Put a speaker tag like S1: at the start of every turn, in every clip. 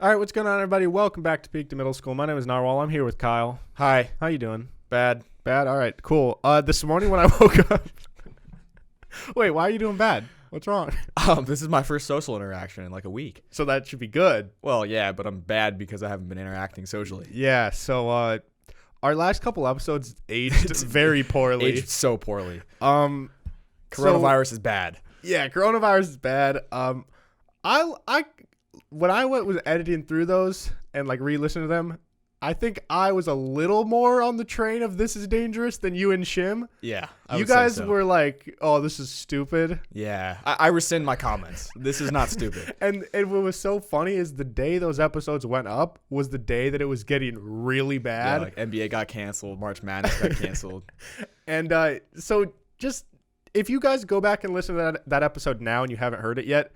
S1: All right, what's going on, everybody? Welcome back to Peak to Middle School. My name is Narwhal. I'm here with Kyle.
S2: Hi.
S1: How you doing?
S2: Bad.
S1: Bad? All right, cool. This morning when I woke up... Wait, why are you doing bad? What's wrong?
S2: This is my first social interaction in like a week.
S1: So that should be good.
S2: Well, yeah, but I'm bad because I haven't been interacting socially.
S1: Yeah, so our last couple episodes aged very poorly.
S2: Aged so poorly. Coronavirus is bad.
S1: Yeah, coronavirus is bad. I when I was editing through those and like re-listening to them, I think I was a little more on the train of this is dangerous than you and Shim.
S2: Yeah.
S1: You guys were like, oh, this is stupid.
S2: Yeah. I rescind my comments. This is not stupid.
S1: And what was so funny is the day those episodes went up was the day that it was getting really bad.
S2: Yeah, like NBA got canceled. March Madness got canceled.
S1: And so just if you guys go back and listen to that episode now and you haven't heard it yet,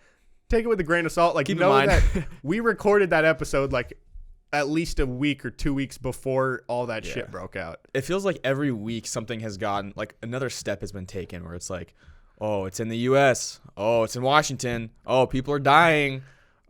S1: take it with a grain of salt. Like,
S2: keep
S1: know
S2: in mind
S1: that we recorded that episode like at least a week or 2 weeks before all that shit broke out.
S2: It feels like every week something has gotten, like another step has been taken where it's like, oh, it's in the U.S. Oh, it's in Washington. Oh, people are dying.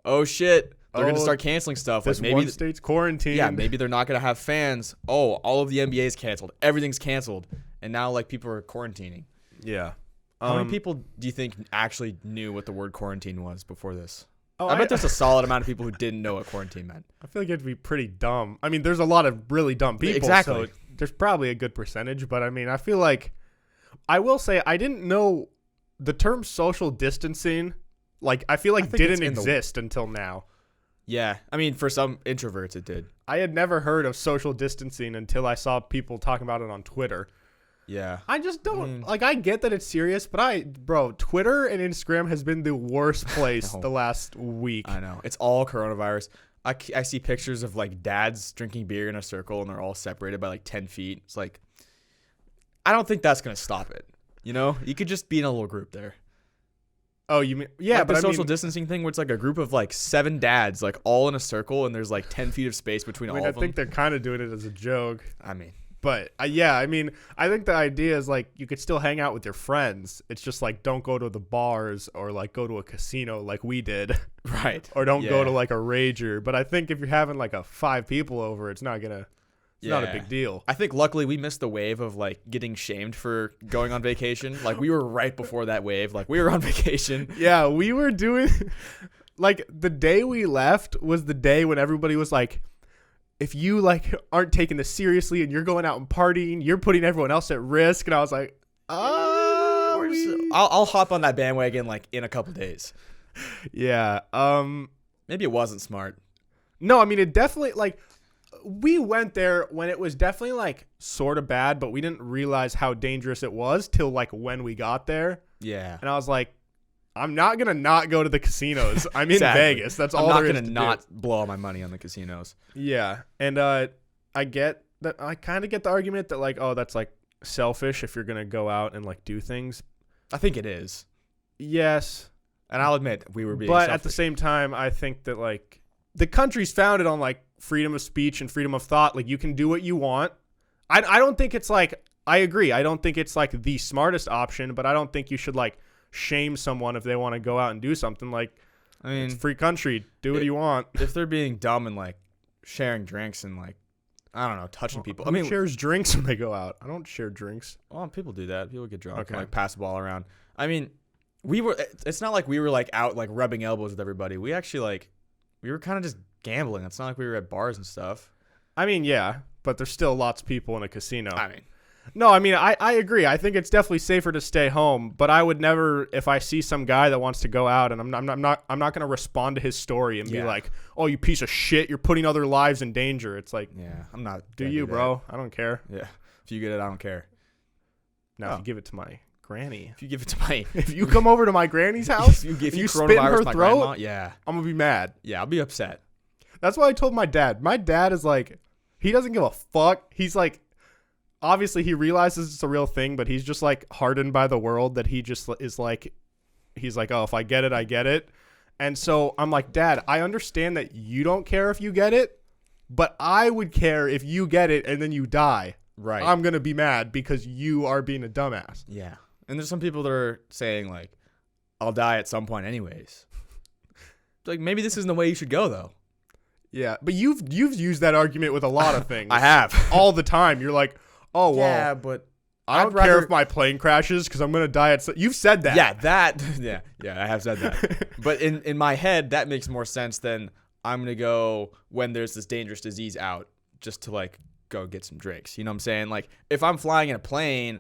S2: Oh, shit. They're going to start canceling stuff.
S1: This
S2: like maybe
S1: one state's quarantined.
S2: Yeah, maybe they're not going to have fans. Oh, all of the NBA is canceled. Everything's canceled. And now, like, people are quarantining.
S1: Yeah.
S2: How many people do you think actually knew what the word quarantine was before this?
S1: Oh,
S2: I bet there's a solid amount of people who didn't know what quarantine meant.
S1: I feel like it'd be pretty dumb. I mean, there's a lot of really dumb people.
S2: Exactly.
S1: So there's probably a good percentage. But, I mean, I feel like I will say I didn't know the term social distancing. Like, I feel like didn't exist until now.
S2: Yeah. I mean, for some introverts, it did.
S1: I had never heard of social distancing until I saw people talking about it on Twitter.
S2: Yeah.
S1: I just don't like. I get that it's serious, but Twitter and Instagram has been the worst place the last week.
S2: I know. It's all coronavirus. I see pictures of like dads drinking beer in a circle and they're all separated by like 10 feet. It's like, I don't think that's going to stop it. You know, you could just be in a little group there.
S1: Oh, you mean, yeah,
S2: like
S1: but
S2: the social distancing thing where it's like a group of like 7 dads, like all in a circle and there's like 10 feet of space between all of them.
S1: I think they're kind of doing it as a joke.
S2: I mean.
S1: But yeah, I mean, I think the idea is like you could still hang out with your friends. It's just like don't go to the bars or like go to a casino like we did.
S2: Right.
S1: Or don't go to like a rager. But I think if you're having like a 5 people over, it's not a big deal.
S2: I think luckily we missed the wave of like getting shamed for going on vacation. Like we were right before that wave. Like we were on vacation.
S1: Yeah, we were doing like the day we left was the day when everybody was like, if you like aren't taking this seriously and you're going out and partying, you're putting everyone else at risk. And I was like,
S2: I'll hop on that bandwagon like in a couple days.
S1: Yeah.
S2: Maybe it wasn't smart.
S1: No, I mean, it definitely like we went there when it was definitely like sort of bad, but we didn't realize how dangerous it was till like when we got there.
S2: Yeah.
S1: And I was like, I'm not going to not go to the casinos. I'm in
S2: Exactly.
S1: Vegas. That's all
S2: I'm
S1: there is
S2: not
S1: to
S2: going to
S1: do.
S2: not blow all my money on the casinos.
S1: Yeah. And I get that. I kind of get the argument that like, oh, that's like selfish if you're going to go out and like do things.
S2: I think it is.
S1: Yes.
S2: And I'll admit we were being
S1: But
S2: selfish.
S1: at the same time, I think that like the country's founded on like freedom of speech and freedom of thought. Like you can do what you want. I don't think it's like, I agree. I don't think it's like the smartest option, but I don't think you should like shame someone if they want to go out and do something. Like, I mean, it's a free country. Do what you want.
S2: If they're being dumb and like sharing drinks and like, I don't know, touching people.
S1: Who shares drinks when they go out? I don't share drinks.
S2: Well, people do that. People get drunk and like pass the ball around. I mean, it's not like we were like out like rubbing elbows with everybody. We actually like, we were kind of just gambling. It's not like we were at bars and stuff.
S1: I mean, yeah, but there's still lots of people in a casino.
S2: I mean.
S1: No, I mean, I agree. I think it's definitely safer to stay home, but I would never, if I see some guy that wants to go out and I'm not going to respond to his story and be like, oh, you piece of shit, you're putting other lives in danger. It's like,
S2: yeah, I'm not.
S1: Do you, bro? I don't care.
S2: Yeah. If you get it, I don't care.
S1: Now, if you give it to my granny,
S2: if
S1: you come over to my granny's house,
S2: if
S1: you spit in her throat,
S2: grandma, yeah,
S1: I'm going to be mad.
S2: Yeah, I'll be upset.
S1: That's why I told my dad. My dad is like, he doesn't give a fuck. He's like, obviously he realizes it's a real thing, but he's just like hardened by the world that he just is like, he's like, oh, if I get it, I get it. And so I'm like, Dad, I understand that you don't care if you get it, but I would care if you get it and then you die.
S2: Right.
S1: I'm going to be mad because you are being a dumbass.
S2: Yeah. And there's some people that are saying like, I'll die at some point anyways. Like maybe this isn't the way you should go though.
S1: Yeah, but you've used that argument with a lot of things.
S2: I have.
S1: all the time. You're like, oh well,
S2: Yeah, but
S1: I don't care if my plane crashes because I'm gonna die at. You've said that.
S2: Yeah, I have said that. But in my head, that makes more sense than I'm gonna go when there's this dangerous disease out just to like go get some drinks. You know what I'm saying? Like if I'm flying in a plane,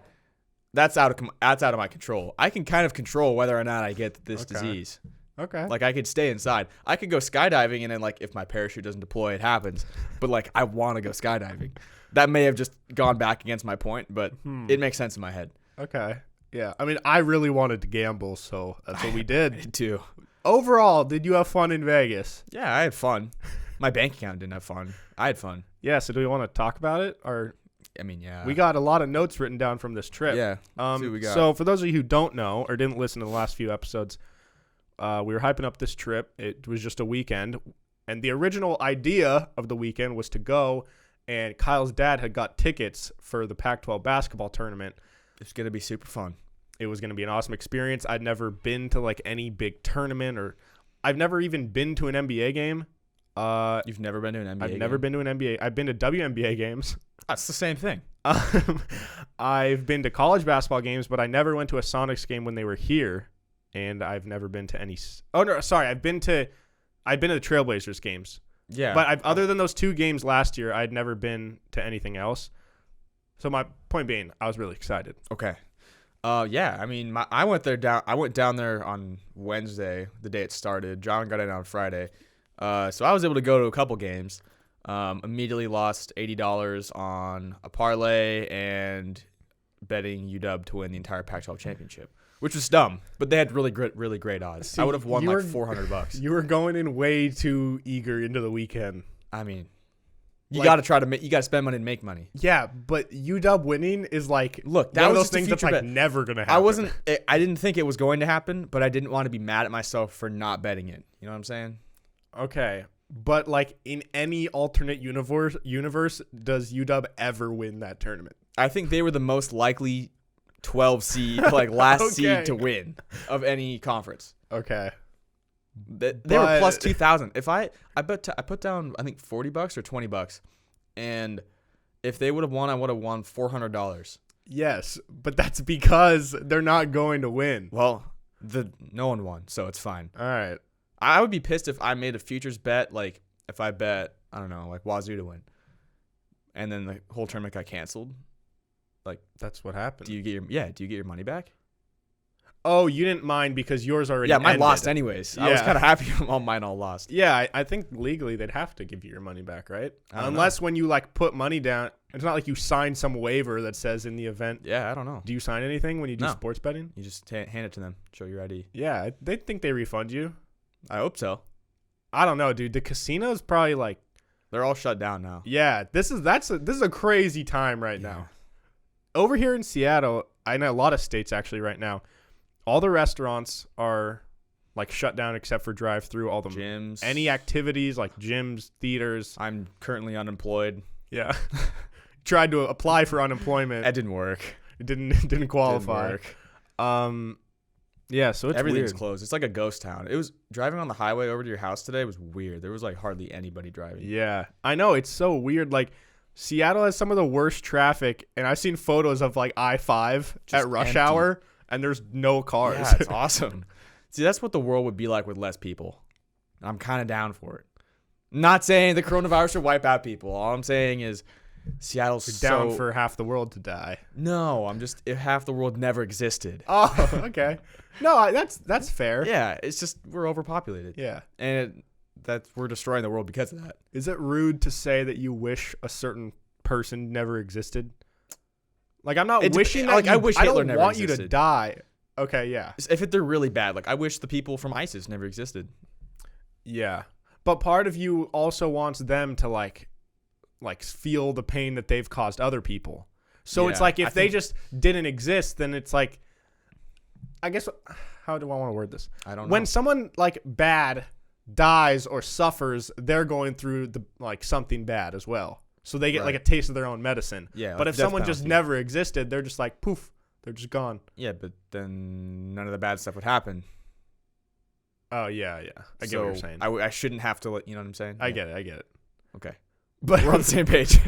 S2: that's out of my control. I can kind of control whether or not I get this disease.
S1: Okay.
S2: Like I could stay inside. I could go skydiving, and then like if my parachute doesn't deploy, it happens. But like I want to go skydiving. That may have just gone back against my point, but it makes sense in my head.
S1: Okay. Yeah. I mean, I really wanted to gamble, so that's what we did.
S2: Me too.
S1: Overall, did you have fun in Vegas?
S2: Yeah, I had fun. My bank account didn't have fun. I had fun.
S1: Yeah. So do we want to talk about it, or?
S2: I mean, yeah.
S1: We got a lot of notes written down from this trip.
S2: Yeah. See what we got.
S1: So for those of you who don't know or didn't listen to the last few episodes, we were hyping up this trip. It was just a weekend, and the original idea of the weekend was to go. And Kyle's dad had got tickets for the Pac-12 basketball tournament.
S2: It's going to be super fun.
S1: It was going to be an awesome experience. I'd never been to like any big tournament, or I've never even been to an NBA game.
S2: You've never been to an NBA game?
S1: I've never been to an NBA. I've been to WNBA games.
S2: That's the same thing.
S1: I've been to college basketball games, but I never went to a Sonics game when they were here. And I've never been to any. Oh no, sorry. I've been to the Trailblazers games.
S2: Yeah.
S1: But other than those 2 games last year, I'd never been to anything else. So my point being, I was really excited.
S2: Okay. Yeah. I mean, I went down there on Wednesday, the day it started. John got in on Friday. So I was able to go to a couple games. Immediately lost $80 on a parlay and betting UW to win the entire Pac-12 championship, which was dumb, but they had really great odds.
S1: See,
S2: I would have won like $400.
S1: You were going in way too eager into the weekend.
S2: I mean, you got to you got to spend money and make money.
S1: Yeah, but UW winning is like,
S2: look,
S1: that
S2: that
S1: was
S2: was
S1: those things that's like never gonna happen.
S2: I didn't think it was going to happen, but I didn't want to be mad at myself for not betting it. You know what I'm saying?
S1: Okay, but like in any alternate universe, does UW ever win that tournament?
S2: I think they were the most likely 12 seed, like last seed to win of any conference.
S1: Okay.
S2: They were plus 2,000. If I put down I think $40 or $20, and if they would have won, I would have won $400.
S1: Yes, but that's because they're not going to win.
S2: Well, no one won, so it's fine.
S1: All right.
S2: I would be pissed if I made a futures bet, like if I bet, I don't know, like Wazoo to win, and then the whole tournament got canceled. Like,
S1: that's what happened.
S2: Do you get your money back?
S1: Oh, you didn't mind because yours already
S2: mine
S1: ended.
S2: lost anyways. Yeah. I was kind of happy all mine all lost.
S1: Yeah, I think legally they'd have to give you your money back, right? Unless when you like put money down, it's not like you sign some waiver that says in the event.
S2: Yeah, I don't know.
S1: Do you sign anything when you do sports betting?
S2: You just hand it to them, show your ID.
S1: Yeah, they think they refund you.
S2: I hope so.
S1: I don't know, dude. The casino's probably like,
S2: they're all shut down now.
S1: Yeah, this is a crazy time right now. Over here in Seattle, I know a lot of states actually right now, all the restaurants are like shut down except for drive-through. All the
S2: gyms,
S1: any activities like gyms, theaters.
S2: I'm currently unemployed.
S1: Yeah, tried to apply for unemployment.
S2: That didn't work.
S1: It didn't qualify.
S2: Didn't work.
S1: Yeah, so it's
S2: everything's
S1: weird.
S2: Closed. It's like a ghost town. It was driving on the highway over to your house today was weird. There was like hardly anybody driving.
S1: Yeah, I know, it's so weird. Like, Seattle has some of the worst traffic, and I've seen photos of like I-5 at rush hour, and there's no cars.
S2: Yeah, it's awesome. See, that's what the world would be like with less people. I'm kind of down for it. Not saying the coronavirus should wipe out people. All I'm saying is Seattle's
S1: down for half the world to die.
S2: No, I'm just if half the world never existed.
S1: Oh, okay. No, that's fair.
S2: Yeah, it's just we're overpopulated.
S1: Yeah,
S2: and we're destroying the world because of that.
S1: Is it rude to say that you wish a certain person never existed? Like, I'm not wishing that.
S2: Like, I wish Hitler never
S1: want
S2: existed.
S1: You to die. Okay, yeah.
S2: If they're really bad, like I wish the people from ISIS never existed.
S1: Yeah, but part of you also wants them to like feel the pain that they've caused other people. So it's like if they just didn't exist, then it's like, I guess, how do I want to word this?
S2: I don't know.
S1: When someone like bad dies or suffers, they're going through something bad as well. So they get like a taste of their own medicine.
S2: Yeah.
S1: But if someone just never existed, they're just like poof, they're just gone.
S2: Yeah, but then none of the bad stuff would happen.
S1: Oh yeah. I get what you're saying.
S2: I shouldn't have to. You know what I'm saying?
S1: I get it.
S2: Okay,
S1: But
S2: we're on the same page.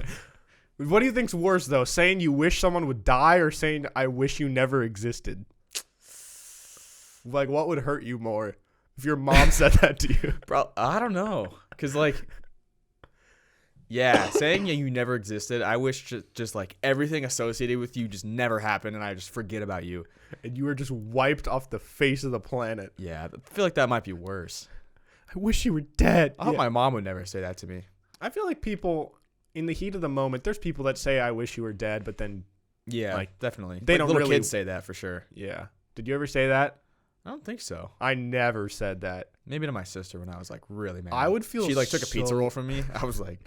S1: what do you think's worse though? Saying you wish someone would die or saying I wish you never existed? Like, what would hurt you more if your mom said that to you?
S2: Bro, I don't know. Because, like, yeah, saying you never existed, I wish just like, everything associated with you just never happened and I just forget about you.
S1: And you were just wiped off the face of the planet.
S2: Yeah, I feel like that might be worse.
S1: I wish you were dead.
S2: I hope my mom would never say that to me.
S1: I feel like people, in the heat of the moment, there's people that say, I wish you were dead, but then,
S2: Yeah,
S1: like,
S2: definitely.
S1: they
S2: Like,
S1: don't
S2: little
S1: really-
S2: kids say that for sure.
S1: yeah. Did you ever say that?
S2: I don't think so.
S1: I never said that.
S2: Maybe to my sister when I was like really mad.
S1: I would feel
S2: She like took a pizza
S1: so-
S2: roll from me. I was like,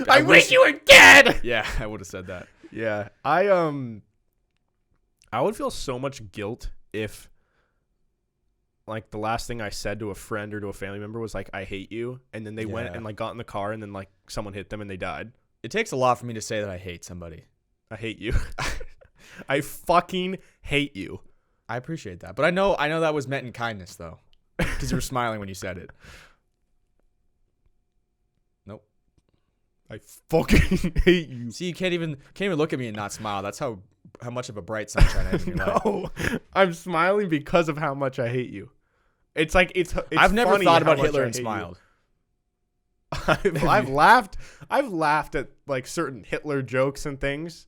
S1: I wish you were dead.
S2: Yeah, I would have said that.
S1: Yeah. I would feel so much guilt if like the last thing I said to a friend or to a family member was like I hate you, and then they went
S2: Yeah.
S1: and like got in the car and then like someone hit them and they died.
S2: It takes a lot for me to say that I hate somebody.
S1: I hate you. I fucking hate you.
S2: I appreciate that, but I know that was meant in kindness though, because you were smiling when you said it. Nope.
S1: I fucking hate you.
S2: See, you can't even look at me and not smile. That's how much of a bright sunshine I am in your life.
S1: No, I'm smiling because of how much I hate you. It's like it's
S2: I've never
S1: funny
S2: thought
S1: how
S2: about
S1: much
S2: Hitler
S1: I
S2: and
S1: hate you.
S2: smiled.
S1: I've laughed. I've laughed at like certain Hitler jokes and things.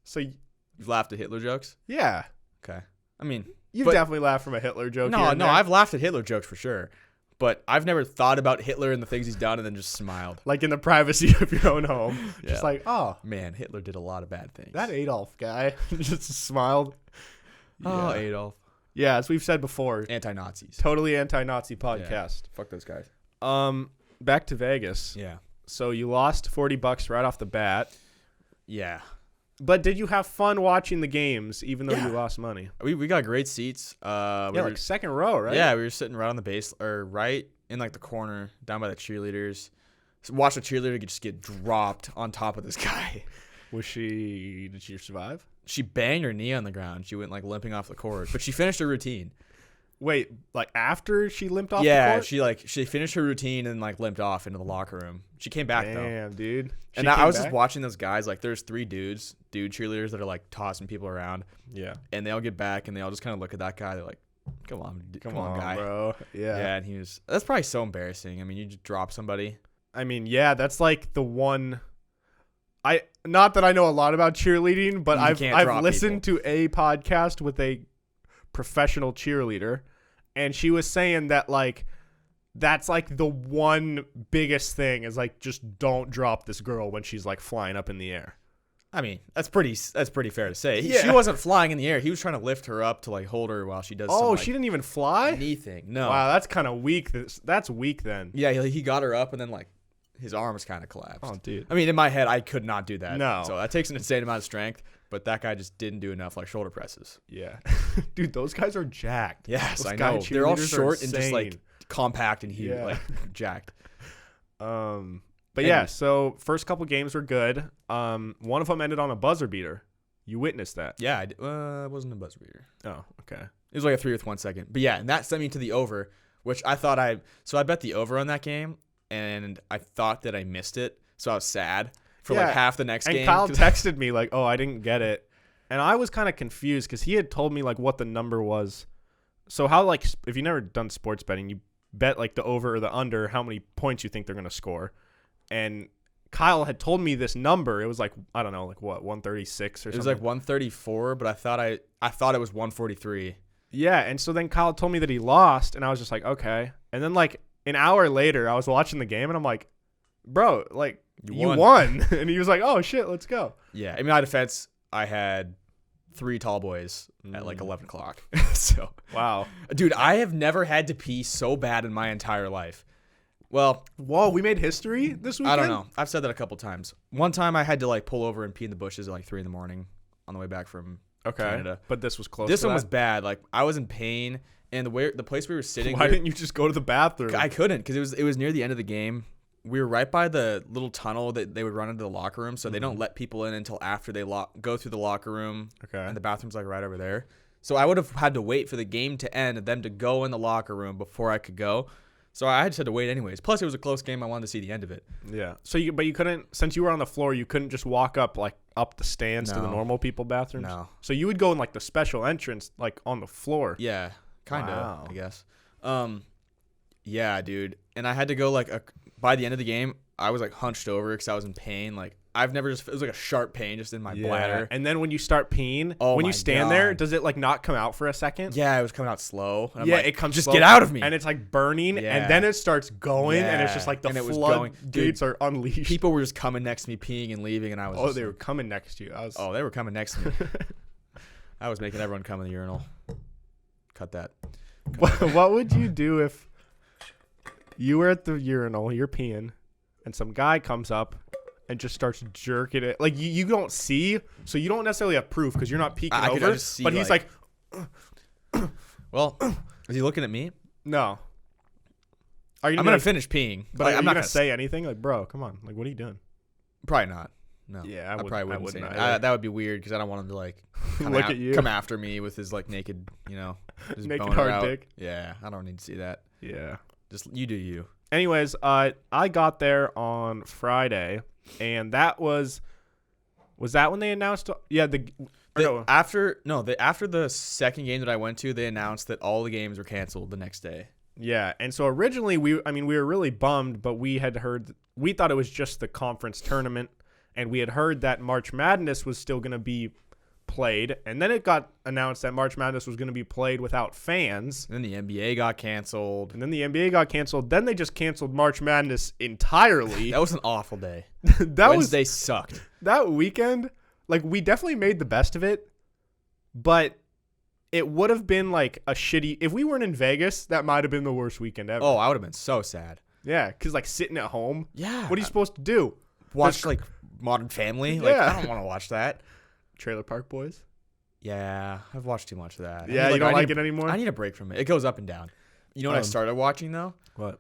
S1: So
S2: You've laughed at Hitler jokes?
S1: yeah,
S2: Okay. I mean,
S1: you've
S2: but-
S1: definitely laughed from a Hitler joke. here
S2: no,
S1: and
S2: no,
S1: there.
S2: I've laughed at Hitler jokes for sure, but I've never thought about Hitler and the things he's done and then just smiled.
S1: like in the privacy of your own home,
S2: Yeah.
S1: just like, oh,
S2: Man, Hitler did a lot of bad things.
S1: that Adolf guy just smiled.
S2: Oh,
S1: yeah.
S2: Adolf.
S1: Yeah, as we've said before,
S2: Anti-Nazis.
S1: totally anti-Nazi podcast.
S2: Fuck those guys.
S1: Back to Vegas.
S2: Yeah.
S1: So you lost $40 right off the bat.
S2: Yeah.
S1: But did you have fun watching the games, even though
S2: Yeah.
S1: you lost money?
S2: We got great seats.
S1: Yeah, like second row, right?
S2: Yeah, we were sitting right on the base, or right in like the corner, down by the cheerleaders. So watch the cheerleader just get dropped on top of this guy.
S1: Did she survive?
S2: She banged her knee on the ground. She went like limping off the court, but she finished her routine.
S1: Wait, like after she limped off the
S2: Yeah,
S1: court?
S2: she finished her routine and like limped off into the locker room. She came back though.
S1: Damn, dude. She
S2: And I
S1: came
S2: was
S1: back?
S2: just watching those guys. Like, there's 3 dude cheerleaders that are like tossing people around,
S1: Yeah.
S2: and they all get back and they all just kind of look at that guy. They're like, "Come on, come on, guy."
S1: bro. Yeah.
S2: Yeah, and that's probably so embarrassing. I mean, you just drop somebody.
S1: I mean, yeah, that's like the one. Not that I know a lot about cheerleading, but
S2: You can't
S1: I've
S2: drop
S1: listened to a podcast with a professional cheerleader, and she was saying that like that's like the one biggest thing is like just don't drop this girl when she's like flying up in the air.
S2: I mean, that's pretty fair to say.
S1: Yeah.
S2: She wasn't flying in the air. He was trying to lift her up to like hold her while she does.
S1: Oh,
S2: some,
S1: she didn't even fly?
S2: knee thing. No.
S1: Wow, that's kind of weak. That's weak then.
S2: Yeah, he got her up and then like his arms kind of collapsed.
S1: Oh, dude.
S2: I mean, in my head, I could not do that.
S1: No.
S2: So that takes an insane amount of strength. But that guy just didn't do enough, like shoulder presses.
S1: Yeah. Dude, those guys are jacked.
S2: Yes,
S1: Those
S2: I
S1: guy
S2: know. They're all
S1: cheerleaders are
S2: short and just like
S1: insane.
S2: compact and huge,
S1: Yeah.
S2: like jacked.
S1: But yeah, so first couple games were good. One of them ended on a buzzer beater. You witnessed that.
S2: Yeah, it wasn't a buzzer beater.
S1: Oh, okay.
S2: It was like a 3 with 1 second. But yeah, and that sent me to the over, which I thought I bet the over on that game, and I thought that I missed it, so I was sad for like
S1: Yeah,
S2: half the next
S1: And
S2: game.
S1: Kyle texted me like, "Oh, I didn't get it," and I was kind of confused because he had told me like what the number was. So how like if you've never done sports betting, you bet like the over or the under, how many points you think they're gonna score, and Kyle had told me this number. It was like I don't know, like what 136 or
S2: It
S1: something.
S2: was like 134, but I thought it was 143.
S1: Yeah, and so then Kyle told me that he lost, and I was just like, okay. And then like an hour later, I was watching the game, and I'm like, bro, like you won. And he was like, oh shit, let's go.
S2: Yeah, in my defense, I had 3 tall boys at like 11 o'clock. So,
S1: Wow.
S2: dude, I have never had to pee so bad in my entire life. Well,
S1: Whoa, we made history this weekend?
S2: I don't know. I've said that a couple times. One time I had to like pull over and pee in the bushes at like 3 a.m. on the way back from
S1: Okay.
S2: Canada.
S1: But this was close
S2: This
S1: to
S2: one
S1: that?
S2: was bad. Like I was in pain, and the place we were sitting.
S1: Why didn't you just go to the bathroom?
S2: I couldn't because it was near the end of the game. We were right by the little tunnel that they would run into the locker room, so they don't let people in until after they go through the locker room.
S1: Okay.
S2: And the bathroom's like right over there. So I would have had to wait for the game to end and them to go in the locker room before I could go. So I just had to wait anyways. Plus, it was a close game. I wanted to see the end of it.
S1: Yeah. So you couldn't, since you were on the floor, you couldn't just walk up the stands to the
S2: No.
S1: normal people bathrooms.
S2: No.
S1: So you would go in like the special entrance, like on the floor.
S2: Yeah, kind of,
S1: Wow.
S2: I guess. Yeah, dude. And I had to go by the end of the game, I was like hunched over because I was in pain. Like it was like a sharp pain just in my bladder.
S1: And then when you start peeing,
S2: Oh
S1: when you
S2: my
S1: stand there,
S2: God.
S1: does it like not come out for a second?
S2: Yeah, it was coming out slow. And I'm
S1: Yeah,
S2: like,
S1: it comes
S2: just
S1: slow,
S2: get out of me.
S1: and it's like burning,
S2: Yeah.
S1: and then it starts going, and it's just like the
S2: And it was going-
S1: floodgates are unleashed.
S2: People were just coming next to me, peeing and leaving, and I was.
S1: Oh,
S2: just
S1: they were
S2: like,
S1: coming next to you. I was.
S2: Oh, they were coming next to me. I was making everyone come in the urinal. Cut that.
S1: What would you do if you were at the urinal, you're peeing, and some guy comes up and just starts jerking it? Like you don't see, so you don't necessarily have proof because you're not peeking
S2: I could
S1: over.
S2: just see,
S1: But he's like,
S2: Well, is he looking at me?
S1: no. Are you
S2: I'm gonna finish peeing,
S1: But
S2: like,
S1: I'm
S2: I'm
S1: not
S2: not
S1: gonna say anything. Like, bro, come on. Like, what are you doing?
S2: Probably not. No.
S1: Yeah, I
S2: probably wouldn't
S1: wouldn't
S2: say
S1: either.
S2: that. That would be weird because I don't want him to like
S1: Look at you.
S2: come after me with his like naked, his
S1: Naked
S2: boner
S1: hard
S2: out.
S1: dick.
S2: Yeah, I don't need to see that.
S1: Yeah.
S2: Just you do you.
S1: Anyways, I got there on Friday, and that was that when they announced? Yeah,
S2: After the second game that I went to, they announced that all the games were canceled the next day.
S1: Yeah, and so originally we were really bummed, but we thought it was just the conference tournament, and we had heard that March Madness was still going to be played, and then it got announced that March Madness was going to be played without fans.
S2: And then the NBA got canceled.
S1: And then the NBA got canceled. Then they just canceled March Madness entirely.
S2: That was an awful day.
S1: Wednesday
S2: sucked.
S1: That weekend, like, we definitely made the best of it, but it would have been like a shitty. If we weren't in Vegas, that might have been the worst weekend ever.
S2: Oh, I would have been so sad.
S1: Yeah, because like sitting at home.
S2: Yeah.
S1: What are you supposed to do?
S2: Watch like Modern Family? Like,
S1: Yeah.
S2: I don't want to watch that.
S1: Trailer Park Boys?
S2: Yeah, I've watched too much of that.
S1: Yeah, you don't like it anymore?
S2: I need a break from it. It goes up and down. You know what I started watching though?
S1: What?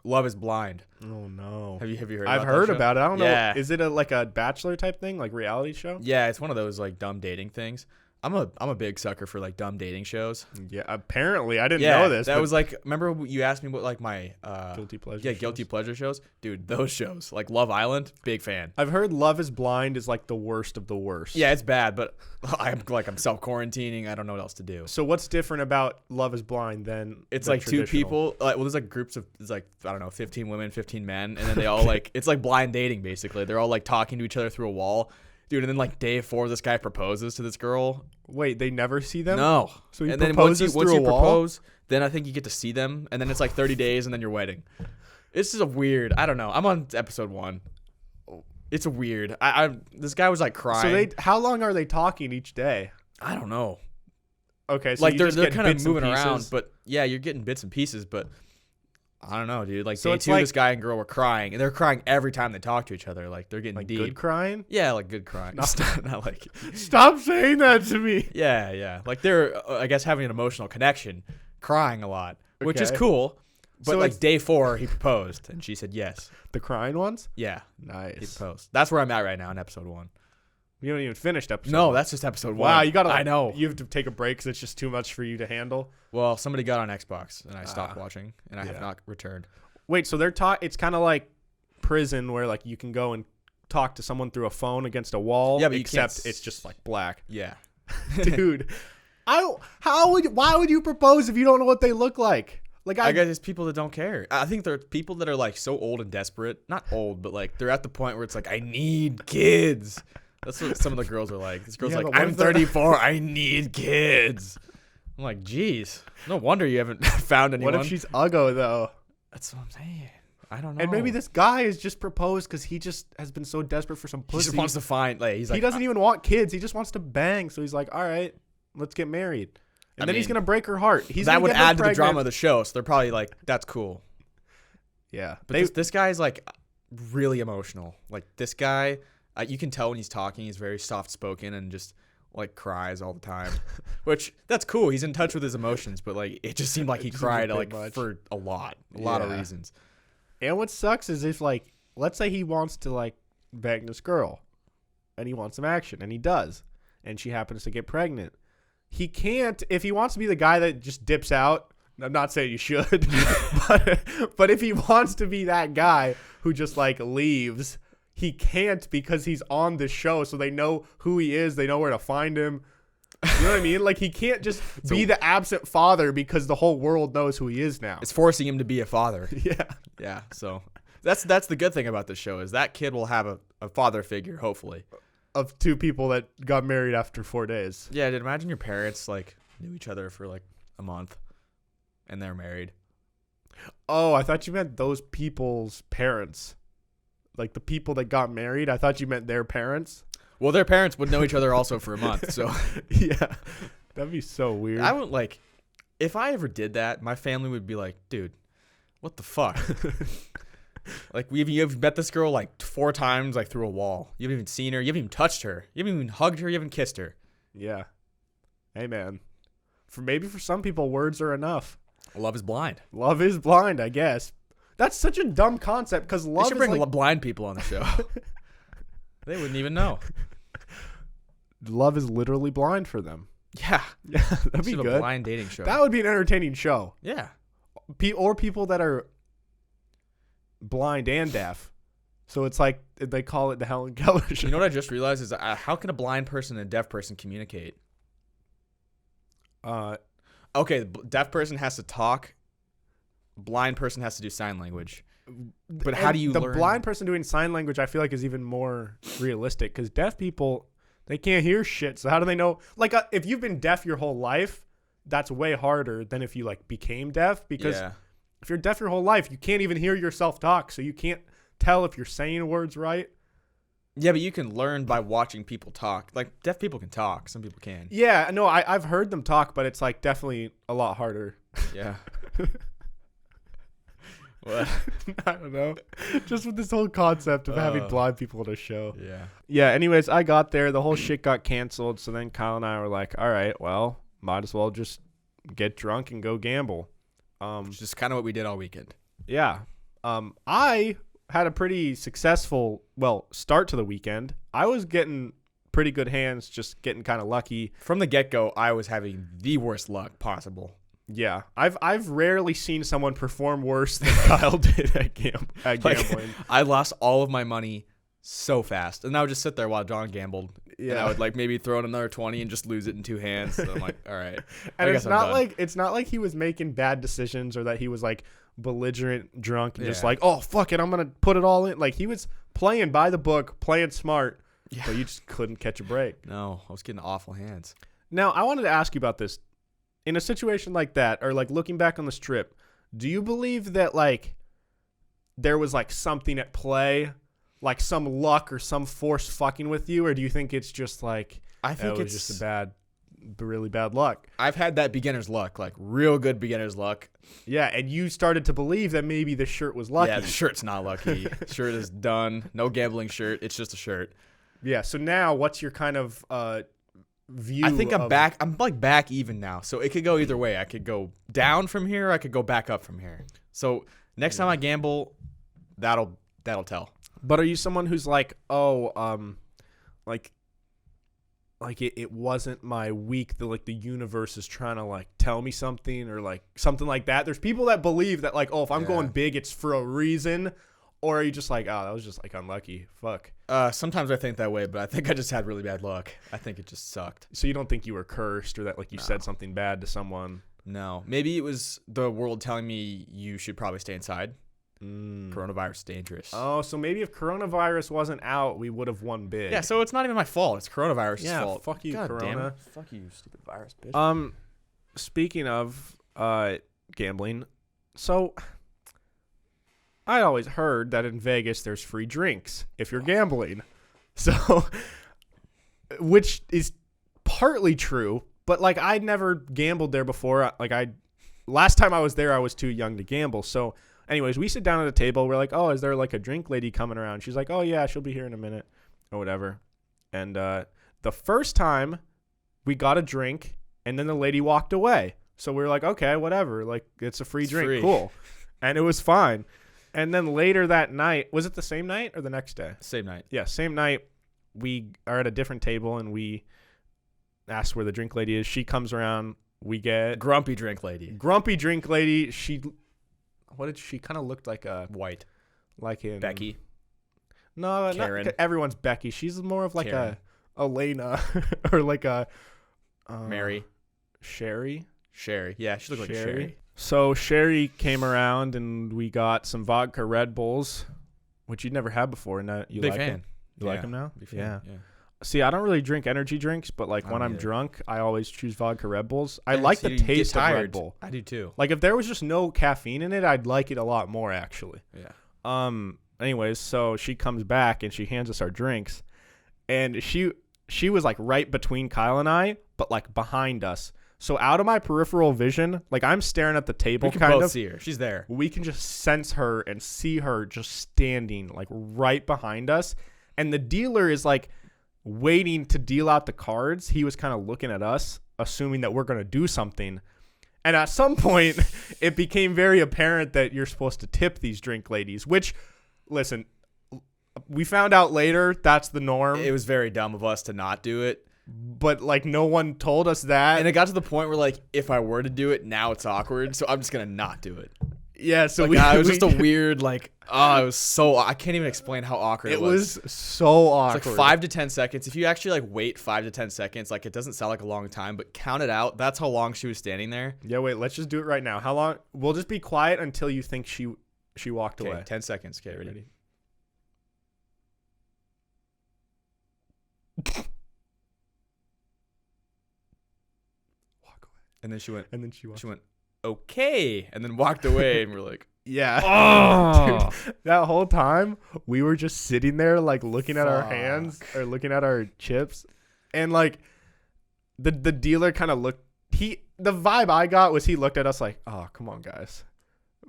S2: Love is Blind.
S1: Oh no.
S2: Have you heard?
S1: I've
S2: about
S1: heard
S2: that show?
S1: about it. I don't
S2: Yeah.
S1: know. Is it like a Bachelor type thing, like reality show?
S2: Yeah, it's one of those like dumb dating things. I'm a big sucker for like dumb dating shows.
S1: Yeah, apparently I didn't know this.
S2: That
S1: but
S2: was like, remember you asked me what like my
S1: guilty pleasure.
S2: yeah,
S1: shows.
S2: guilty pleasure shows? Dude, those shows, like Love Island, big fan.
S1: I've heard Love is Blind is like the worst of the worst.
S2: Yeah, it's bad, but I'm self-quarantining. I don't know what else to do.
S1: So what's different about Love is Blind than
S2: It's
S1: the
S2: like two
S1: traditional?
S2: people, there's like groups of, it's like, I don't know, 15 women, 15 men, and then they all like, it's like blind dating basically. They're all like talking to each other through a wall. Dude, and then like day 4, this guy proposes to this girl.
S1: Wait, they never see them?
S2: No.
S1: So he
S2: and then
S1: proposes
S2: once
S1: through
S2: you
S1: a wall?
S2: propose, then I think you get to see them, and then it's like 30 days, and then your wedding. This is a weird. I don't know. I'm on episode 1. It's a weird. This guy was like crying.
S1: So how long are they talking each day?
S2: I don't know.
S1: Okay, so
S2: Like
S1: you
S2: they're
S1: just get
S2: kind of
S1: bits and
S2: moving around,
S1: pieces?
S2: but yeah, you're getting bits and pieces, but I don't know, dude. Like
S1: So
S2: day
S1: it's
S2: 2,
S1: like-
S2: this guy and girl were crying, and they're crying every time they talk to each other. Like they're getting
S1: like
S2: deep.
S1: good crying?
S2: Yeah, like good crying. Not like.
S1: Stop saying that to me.
S2: Yeah, yeah. Like they're, I guess, having an emotional connection, crying a lot, which is
S1: Okay.
S2: cool. But
S1: So
S2: like
S1: it's-
S2: day 4, he proposed, and she said yes.
S1: The crying ones?
S2: Yeah, he
S1: Nice.
S2: proposed. That's where I'm at right now in episode 1.
S1: You haven't even finished episode
S2: No,
S1: one.
S2: that's just episode 1.
S1: Wow, you gotta.
S2: I know.
S1: You have to take a break because it's just too much for you to handle.
S2: Well, somebody got on Xbox, and I stopped watching, and I
S1: yeah.
S2: have not returned.
S1: Wait, so they're it's kind of like prison where like you can go and talk to someone through a phone against a wall.
S2: Yeah, but you can't
S1: except it's just like black.
S2: Yeah.
S1: Dude, why would you propose if you don't know what they look like? Like
S2: I guess it's people that don't care. I think there are people that are like so old and desperate. Not old, but like they're at the point where it's like, I need kids. That's what some of the girls are like. This girl's
S1: Yeah,
S2: like,
S1: but what
S2: I'm
S1: if they're-
S2: 34. I need kids. I'm like, geez. No wonder you haven't found anyone.
S1: What if she's uggo though?
S2: That's what I'm saying. I don't know.
S1: And maybe this guy is just proposed because he just has been so desperate for some
S2: he
S1: pussy.
S2: just wants to find, like, he's like,
S1: He doesn't even want kids. He just wants to bang. So he's like, all right, let's get married. And
S2: I
S1: then he's
S2: mean,
S1: gonna break her heart. He's
S2: that
S1: gonna
S2: would
S1: get her
S2: add to the
S1: pregnant.
S2: drama of the show. So they're probably like, that's cool.
S1: Yeah,
S2: But this guy's like really emotional. Like this guy, you can tell when he's talking, he's very soft spoken and just like cries all the time, which that's cool. He's in touch with his emotions, but like it just seemed like he
S1: It seems a
S2: cried
S1: bit
S2: like
S1: much.
S2: for a lot of
S1: Yeah.
S2: reasons.
S1: And what sucks is if like, let's say he wants to like bang this girl, and he wants some action, and he does, and she happens to get pregnant. he can't, if he wants to be the guy that just dips out. I'm not saying you should, but if he wants to be that guy who just like leaves, he can't because he's on the show, so they know who he is, they know where to find him. You know what I mean? Like, he can't just be the absent father because the whole world knows who he is now.
S2: It's forcing him to be a father.
S1: Yeah.
S2: Yeah. So that's the good thing about this show is that kid will have a father figure, hopefully.
S1: Of two people that got married after 4 days.
S2: Yeah, dude, imagine your parents, like, knew each other for, like, a month, and they're married.
S1: Oh, I thought you meant those people's parents. Like, the people that got married? I thought you meant their parents.
S2: Well, their parents would know each other also for a month, so.
S1: Yeah. That'd be so weird.
S2: I would, like, if I ever did that, my family would be like, dude, what the fuck? Like, you've met this girl, like, 4 times, like, through a wall. You haven't even seen her. You haven't even touched her. You haven't even hugged her. You haven't kissed her.
S1: Yeah. Hey, man. Maybe for some people, words are enough.
S2: Love is blind.
S1: Love is blind, I guess. That's such a dumb concept because love
S2: They should
S1: is
S2: bring
S1: like...
S2: blind people on the show. They wouldn't even know.
S1: Love is literally blind for them.
S2: Yeah.
S1: Yeah, that'd be
S2: Should have
S1: good.
S2: a blind dating show.
S1: That would be an entertaining show.
S2: Yeah.
S1: Or people that are blind and deaf. So it's like they call it the Helen Keller show.
S2: You know what I just realized is how can a blind person and a deaf person communicate? Okay, the deaf person has to talk. Blind person has to do sign language. But how do you learn?
S1: The blind person doing sign language, I feel like, is even more realistic because deaf people, they can't hear shit. So how do they know? Like, if you've been deaf your whole life, that's way harder than if you like became deaf because if you're deaf your whole life, you can't even hear yourself talk. So you can't tell if you're saying words right.
S2: Yeah, but you can learn by watching people talk. Like, deaf people can talk. Some people can.
S1: Yeah, no, I've heard them talk, but it's like definitely a lot harder.
S2: Yeah. What?
S1: I don't know. Just with this whole concept of having blind people on a show.
S2: Yeah.
S1: Yeah, anyways, I got there. The whole shit got canceled. So then Kyle and I were like, all right, well, might as well just get drunk and go gamble.
S2: Which is kind of what we did all weekend.
S1: Yeah. I had a pretty successful, start to the weekend. I was getting pretty good hands, just getting kind of lucky.
S2: From the get-go, I was having the worst luck possible.
S1: Yeah, I've rarely seen someone perform worse than Kyle did at gambling.
S2: I lost all of my money so fast, and I would just sit there while John gambled. Yeah, and I would like maybe throw in another 20 and just lose it in 2 hands. So I'm like, all right.
S1: And it's not like he was making bad decisions or that he was like belligerent drunk and just like, oh fuck it, I'm gonna put it all in. Like, he was playing by the book, playing smart, but you just couldn't catch a break.
S2: No, I was getting awful hands.
S1: Now I wanted to ask you about this. In a situation like that, or like looking back on the strip, do you believe that like there was like something at play, like some luck or some force fucking with you, or do you think it's just like
S2: I think
S1: it's just really bad luck?
S2: I've had that beginner's luck, like real good beginner's luck.
S1: Yeah, and you started to believe that maybe the shirt was lucky.
S2: Yeah, the shirt's not lucky. Shirt is done. No gambling shirt. It's just a shirt.
S1: Yeah. So now, what's your kind of view?
S2: I think I'm back. I'm like back even now. So it could go either way. I could go down from here. I could go back up from here. So next time I gamble, that'll tell.
S1: But are you someone who's like, like it wasn't my week, the universe is trying to like tell me something or like something like that? There's people that believe that like, oh, if I'm going big, it's for a reason. Or are you just like, oh, that was just like unlucky? Fuck.
S2: Sometimes I think that way, but I think I just had really bad luck. I think it just sucked.
S1: So you don't think you were cursed or that like you said something bad to someone?
S2: No. Maybe it was the world telling me you should probably stay inside. Coronavirus is dangerous.
S1: Oh, so maybe if coronavirus wasn't out, we would have won big.
S2: Yeah, so it's not even my fault. It's coronavirus's fault.
S1: Fuck you,
S2: God
S1: Corona.
S2: Damn it. Fuck you, stupid virus, bitch.
S1: Speaking of gambling, so I always heard that in Vegas there's free drinks if you're gambling. So, which is partly true, but like I'd never gambled there before. Last time I was there, I was too young to gamble. So anyways, we sit down at a table. We're like, oh, is there like a drink lady coming around? She's like, oh yeah, she'll be here in a minute or whatever. And the first time we got a drink and then the lady walked away. So we were like, okay, whatever. Like, it's a free drink.
S2: Free.
S1: Cool. And it was fine. And then later that night, was it the same night or the next day?
S2: Same night.
S1: Yeah, same night. We are at a different table and we asks where the drink lady is. She comes around. We get
S2: Grumpy drink lady.
S1: grumpy drink lady. What did she kind of looked like
S2: White.
S1: like in
S2: Becky.
S1: No,
S2: Karen.
S1: not everyone's Becky. She's more of like
S2: Karen.
S1: a Elena or like a
S2: Mary.
S1: Sherry.
S2: Sherry. Yeah, she looked like a Sherry.
S1: So Sherry came around and we got some vodka Red Bulls, which you'd never had before. And you
S2: Big
S1: like
S2: fan.
S1: them? You like them now?
S2: Big fan.
S1: Yeah.
S2: Yeah.
S1: See, I don't really drink energy drinks, but like
S2: I
S1: when
S2: don't
S1: I'm
S2: either.
S1: drunk, I always choose vodka Red Bulls. I
S2: Yeah,
S1: like
S2: so
S1: the
S2: you get
S1: taste of Red
S2: tired.
S1: Bull.
S2: I do too.
S1: Like if there was just no caffeine in it, I'd like it a lot more actually.
S2: Yeah.
S1: Anyways, so she comes back and she hands us our drinks, and she was like right between Kyle and I, but like behind us. So out of my peripheral vision, like I'm staring at the table,
S2: We can
S1: kind
S2: both
S1: of.
S2: see her. She's there.
S1: We can just sense her and see her just standing like right behind us, and the dealer is like waiting to deal out the cards. He was kind of looking at us, assuming that we're gonna do something. And at some point, it became very apparent that you're supposed to tip these drink ladies, which, listen, we found out later that's the norm.
S2: It was very dumb of us to not do it.
S1: But, like, no one told us that.
S2: And it got to the point where, like, if I were to do it, now it's awkward. So I'm just going to not do it.
S1: Yeah, so
S2: Like, it was just a weird, like, it was so, I can't even explain how awkward it was.
S1: It was so awkward.
S2: It's like 5 to 10 seconds. If you actually, like, wait 5 to 10 seconds, like, it doesn't sound like a long time, but count it out. That's how long she was standing there.
S1: Yeah, wait, let's just do it right now. How long? We'll just be quiet until you think she walked
S2: Okay,
S1: away.
S2: 10 seconds. Okay, ready?
S1: Walk away.
S2: And then she went,
S1: And then she walked.
S2: okay, and then walked away, and we're like,
S1: Yeah.
S2: oh.
S1: Dude, that whole time we were just sitting there like looking at our hands or looking at our chips, and like the dealer kind of looked, the vibe I got was he looked at us like, oh, come on guys.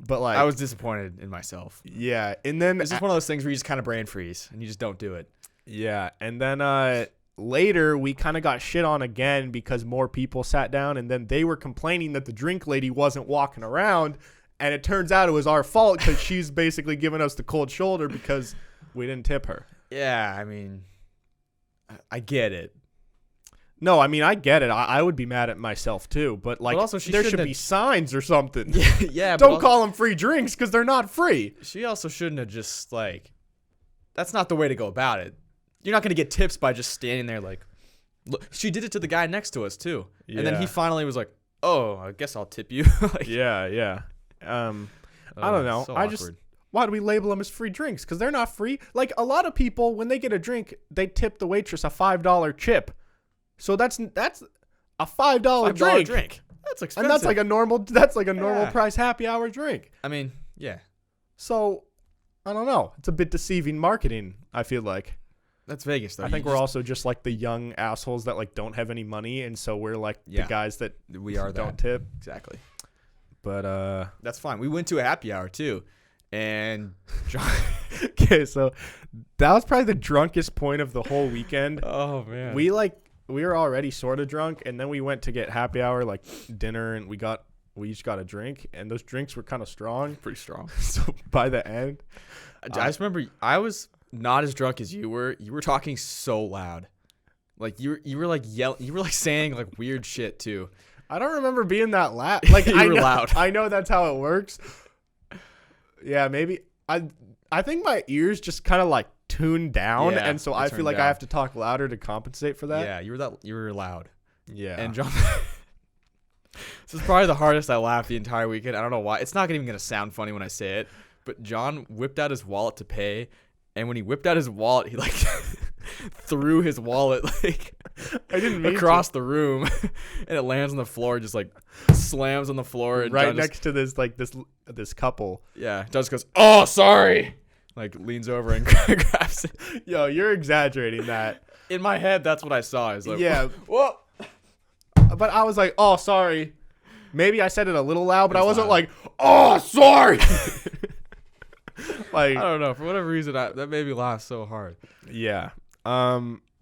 S1: But like
S2: I was disappointed in myself.
S1: yeah, and then
S2: It's just one of those things where you just kind of brain freeze and you just don't do it.
S1: yeah, and then later we kind of got shit on again because more people sat down, and then they were complaining that the drink lady wasn't walking around. And it turns out it was our fault because she's basically giving us the cold shoulder because we didn't tip her.
S2: Yeah, I mean, I get it.
S1: No, I mean, I get it. I would be mad at myself too. But like,
S2: But also she
S1: there should
S2: shouldn't
S1: be signs or something.
S2: Yeah, but
S1: Don't
S2: also,
S1: call them free drinks because they're not free.
S2: she also shouldn't have just, like, that's not the way to go about it. You're not going to get tips by just standing there like, look, she did it to the guy next to us too. And then
S1: Yeah.
S2: he finally was like, oh, I guess I'll tip you. Like,
S1: Yeah. I don't know.
S2: So
S1: just why do we label them as free drinks? Because they're not free. Like a lot of people, when they get a drink, they tip the waitress a $5 chip. So that's a $5 drink.
S2: That's expensive.
S1: And that's like a normal
S2: Yeah.
S1: price happy hour drink.
S2: I mean, yeah.
S1: So I don't know. It's a bit deceiving marketing, I feel like.
S2: That's Vegas, though.
S1: I think we're also just like the young assholes that like don't have any money, and so we're like
S2: Yeah.
S1: the guys that
S2: we are
S1: don't
S2: that.
S1: tip.
S2: Exactly.
S1: But
S2: That's fine. We went to a happy hour too. And John,
S1: okay, so that was probably the drunkest point of the whole weekend.
S2: oh man.
S1: We were already sort of drunk, and then we went to get happy hour, like dinner, and we each got a drink, and those drinks were kind of strong.
S2: pretty strong.
S1: So by the end,
S2: I just remember I was not as drunk as you were. You were talking so loud. Like you were like yelling, you were like saying like weird shit too.
S1: I don't remember being that loud. Like
S2: You
S1: I
S2: were
S1: know,
S2: loud.
S1: I know that's how it works. Yeah, maybe I think my ears just kind of like tuned down,
S2: Yeah,
S1: and so
S2: they
S1: I feel
S2: turned
S1: like I
S2: down.
S1: have to talk louder to compensate for that.
S2: Yeah, you were loud.
S1: Yeah.
S2: And John This is probably the hardest I laughed the entire weekend. I don't know why. It's not even gonna sound funny when I say it, but John whipped out his wallet to pay, and when he whipped out his wallet, he like threw his wallet like
S1: I didn't mean
S2: across the room, and it lands on the floor, just like slams on the floor, and
S1: right
S2: John
S1: next to this couple.
S2: yeah, John just goes, "Oh, sorry," like leans over and grabs it.
S1: Yo, you're exaggerating that.
S2: In my head, that's what I saw. I was like,
S1: Yeah.
S2: whoa.
S1: But I was like, oh, sorry. Maybe I said it a little loud, but I
S2: It's
S1: wasn't
S2: loud.
S1: like, oh, sorry. Like,
S2: I don't know. For whatever reason, that made me laugh so hard.
S1: yeah.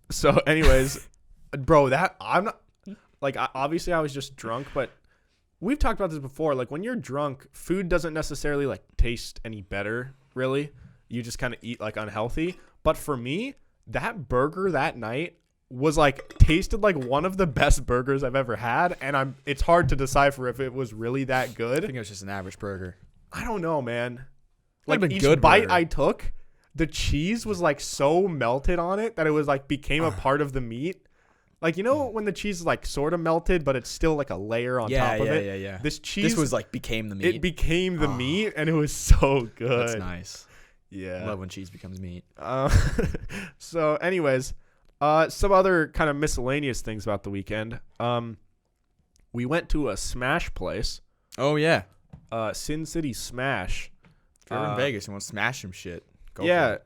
S1: So, anyways, bro, I'm not like obviously I was just drunk, but we've talked about this before. Like when you're drunk, food doesn't necessarily like taste any better. Really, you just kind of eat like unhealthy. But for me, that burger that night was like tasted like one of the best burgers I've ever had, and it's hard to decipher if it was really that
S2: I
S1: good.
S2: think it was just an average burger.
S1: I don't know, man.
S2: Like
S1: Like
S2: a
S1: each
S2: good
S1: bite
S2: burger.
S1: I took, the cheese was like so melted on it that it was like became a part of the meat. Like, you know when the cheese is like sort of melted, but it's still like a layer on top of it?
S2: Yeah.
S1: This cheese,
S2: This was like became the meat.
S1: it became the meat, and it was so good.
S2: That's nice.
S1: Yeah.
S2: Love when cheese becomes meat.
S1: So, anyways, some other kind of miscellaneous things about the weekend. We went to a Smash place,
S2: Oh yeah.
S1: Sin City Smash.
S2: If you're in Vegas and want to smash some shit, go for
S1: Yeah.
S2: it.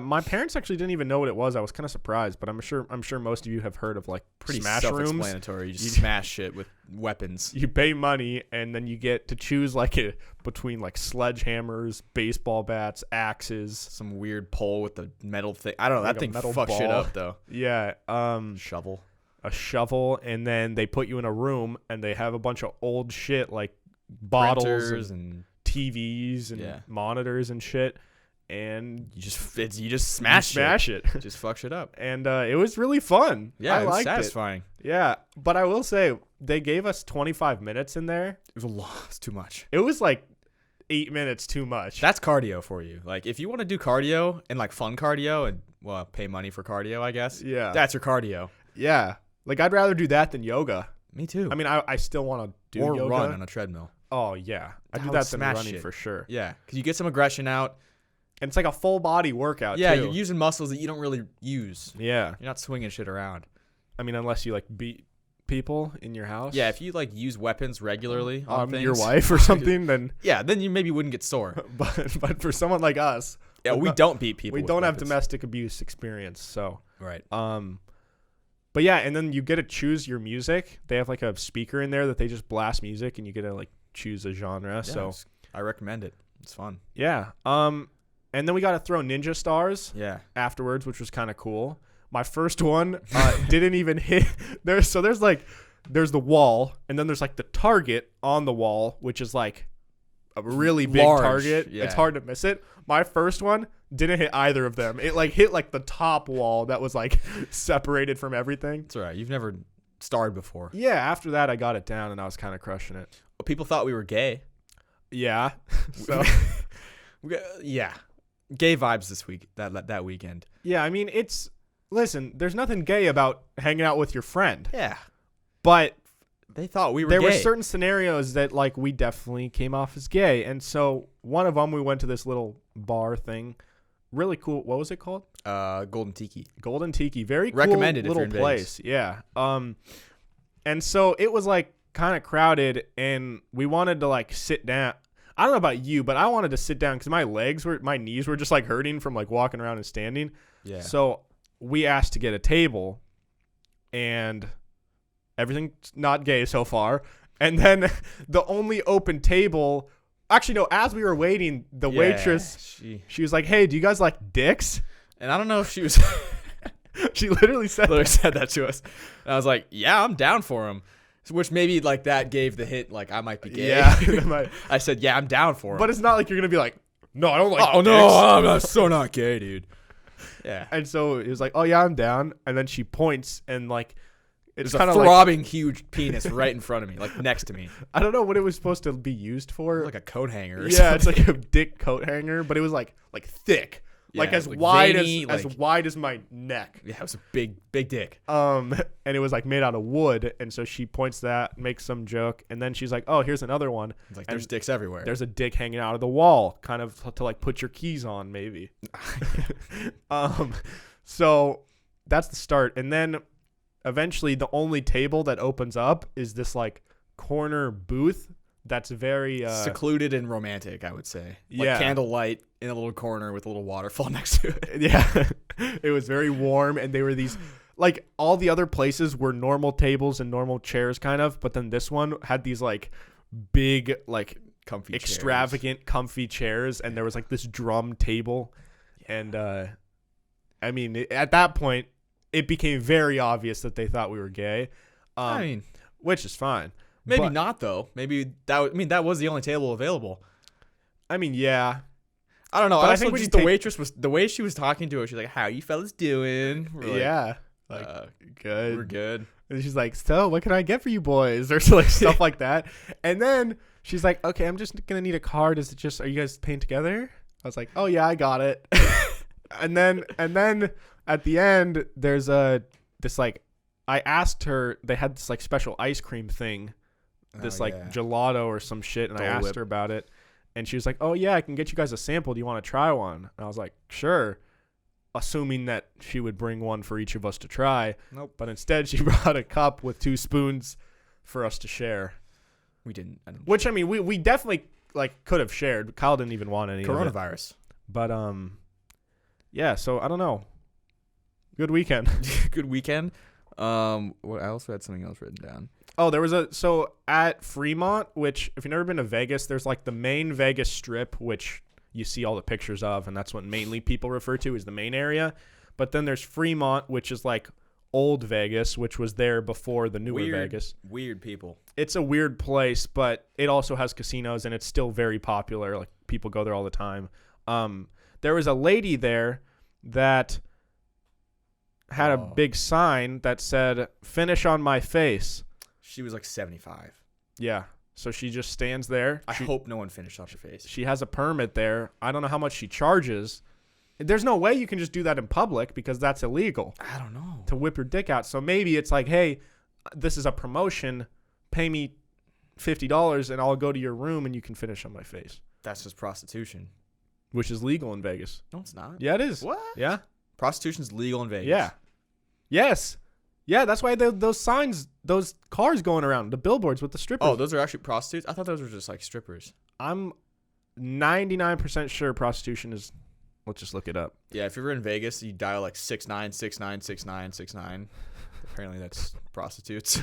S1: My parents actually didn't even know what it was. I was kind of surprised, but I'm sure most of you have heard of like
S2: Pretty
S1: Smash rooms.
S2: self-explanatory. You just smash shit with weapons.
S1: You pay money and then you get to choose like between like sledgehammers, baseball bats, axes.
S2: Some weird pole with the metal thing. I don't know.
S1: Like
S2: That
S1: a
S2: thing
S1: metal
S2: fucks shit
S1: ball.
S2: up though.
S1: Yeah.
S2: Shovel.
S1: A shovel, and then they put you in a room and they have a bunch of old shit like bottles
S2: Printers
S1: and
S2: and
S1: TVs and
S2: Yeah.
S1: monitors and shit. And
S2: you just smash
S1: it.
S2: Just fuck shit up.
S1: And it was really fun.
S2: Yeah,
S1: I
S2: it was
S1: liked
S2: satisfying.
S1: it. Yeah, but I will say they gave us 25 minutes in there.
S2: It was a lot. It's too much.
S1: It was like 8 minutes too much.
S2: That's cardio for you. Like if you want to do cardio and like fun cardio and well pay money for cardio, I guess.
S1: Yeah.
S2: That's your cardio.
S1: Yeah. Like I'd rather do that than yoga.
S2: Me too.
S1: I mean, I still want to do
S2: or
S1: yoga.
S2: run on a treadmill.
S1: Oh yeah, I
S2: That
S1: do
S2: would
S1: that than
S2: smash
S1: running
S2: shit.
S1: for sure.
S2: Yeah, because you get some aggression out.
S1: And it's like a full body workout.
S2: Yeah,
S1: too.
S2: you're using muscles that you don't really use.
S1: Yeah.
S2: You're not swinging shit around.
S1: I mean, unless you like beat people in your house.
S2: Yeah, if you like use weapons regularly on things,
S1: your wife or something, then.
S2: yeah, then you maybe wouldn't get sore.
S1: But for someone like us,
S2: Yeah, we don't beat people.
S1: we
S2: with
S1: don't have
S2: weapons.
S1: domestic abuse experience, so.
S2: Right.
S1: But yeah, and then you get to choose your music. They have like a speaker in there that they just blast music, and you get to like choose a genre.
S2: Yeah,
S1: So
S2: I recommend it. It's fun.
S1: yeah. And then we got to throw ninja stars
S2: Yeah.
S1: afterwards, which was kind of cool. My first one didn't even hit. There's the wall, and then there's like the target on the wall, which is like a really big
S2: Large,
S1: target.
S2: yeah.
S1: It's hard to miss it. My first one didn't hit either of them. It like hit like the top wall that was like separated from everything.
S2: It's all right. You've never starred before.
S1: Yeah, after that I got it down and I was kind of crushing it.
S2: Well, people thought we were gay.
S1: Yeah. So
S2: Yeah. Gay vibes this week. That weekend.
S1: yeah, I mean listen, there's nothing gay about hanging out with your friend.
S2: Yeah.
S1: But
S2: They thought we were
S1: there
S2: gay.
S1: were certain scenarios that like we definitely came off as gay. And so one of them, we went to this little bar thing. Really cool. What was it called?
S2: Golden Tiki.
S1: Golden Tiki. Very cool
S2: Recommended if
S1: little
S2: you're in
S1: place. Yeah. And so it was like kind of crowded and we wanted to like sit down. I don't know about you, but I wanted to sit down because my knees were just like hurting from like walking around and standing.
S2: Yeah.
S1: So we asked to get a table and everything's not gay so far. And then the only open table, actually, no, as we were waiting, the waitress, she was like, hey, do you guys like dicks?
S2: And I don't know if she was
S1: She literally said
S2: literally
S1: that.
S2: said that to us. And I was like, yeah, I'm down for him. Which maybe like that gave the hint, like I might be gay.
S1: Yeah.
S2: I said, yeah, I'm down for him.
S1: But it's not like you're going to be like, no, I don't like
S2: oh
S1: dicks.
S2: no, I'm so not gay, dude. Yeah.
S1: And so it was like, oh, yeah, I'm down. And then she points and like, it's
S2: There's
S1: kind
S2: a
S1: of like,
S2: throbbing huge penis right in front of me, like next to me.
S1: I don't know what it was supposed to be used for.
S2: Like a coat hanger or
S1: Yeah, it's
S2: something.
S1: like a dick coat hanger, but it was like thick. Like
S2: Yeah,
S1: as
S2: like
S1: wide
S2: veiny,
S1: as
S2: like-
S1: wide as my neck.
S2: Yeah, it was a big dick.
S1: And it was like made out of wood, and so she points that, makes some joke, and then she's like, "Oh, here's another one."
S2: It's like
S1: And
S2: there's dicks everywhere.
S1: There's a dick hanging out of the wall, kind of to like put your keys on, maybe. So that's the start, and then eventually the only table that opens up is this like corner booth that's very
S2: secluded and romantic, I would say. Like
S1: Yeah.
S2: candlelight in a little corner with a little waterfall next to it.
S1: Yeah, it was very warm, and they were these like all the other places were normal tables and normal chairs, kind of, but then this one had these like big, like
S2: Comfy
S1: extravagant, comfy chairs, and there was like this drum table, and I mean, at that point, it became very obvious that they thought we were gay,
S2: I mean,
S1: which is fine.
S2: maybe
S1: but-
S2: not though. Maybe that was the only table available.
S1: I mean, yeah,
S2: I don't know.
S1: But I
S2: Also,
S1: think when
S2: just
S1: you
S2: the waitress was the way she was talking to her. She's like, "How you fellas doing?" We're like,
S1: yeah. Like, good.
S2: We're good.
S1: And she's like, so what can I get for you boys? Or like stuff like that. And then she's like, okay, I'm just going to need a card. Is it just, are you guys paying together? I was like, oh yeah, I got it. and then at the end, there's this like, I asked her, they had this like special ice cream thing, this gelato or some shit. And I asked her about it. And she was like, oh yeah, I can get you guys a sample. Do you want to try one? And I was like, sure. Assuming that she would bring one for each of us to try.
S2: Nope.
S1: But instead she brought a cup with 2 spoons for us to share.
S2: We didn't.
S1: Which, I mean, we definitely like could have shared. Kyle didn't even want any
S2: coronavirus.
S1: Of it. But, yeah, so I don't know. Good weekend.
S2: Good weekend. I also had something else written down.
S1: Oh, there was so at Fremont, which if you've never been to Vegas, there's like the main Vegas strip, which you see all the pictures of, and that's what mainly people refer to as the main area. But then there's Fremont, which is like old Vegas, which was there before the newer Vegas.
S2: Weird people.
S1: It's a weird place, but it also has casinos, and it's still very popular. Like, people go there all the time. There was a lady there that had a big sign that said, "Finish on my face."
S2: She was like 75.
S1: Yeah. So she just stands there.
S2: I hope no one finished off her face.
S1: She has a permit there. I don't know how much she charges. There's no way you can just do that in public because that's illegal.
S2: I don't know.
S1: To whip your dick out. So maybe it's like, hey, this is a promotion. Pay me $50 and I'll go to your room and you can finish on my face.
S2: That's just prostitution.
S1: Which is legal in Vegas.
S2: No, it's not.
S1: Yeah, it is.
S2: What?
S1: Yeah.
S2: Prostitution's legal in Vegas.
S1: Yeah. Yes. Yeah, that's why those signs, those cars going around, the billboards with the strippers.
S2: Oh, those are actually prostitutes? I thought those were just like strippers.
S1: I'm 99% sure prostitution is, let's just look it up.
S2: Yeah, if you're in Vegas, you dial like 69696969. Apparently that's prostitutes.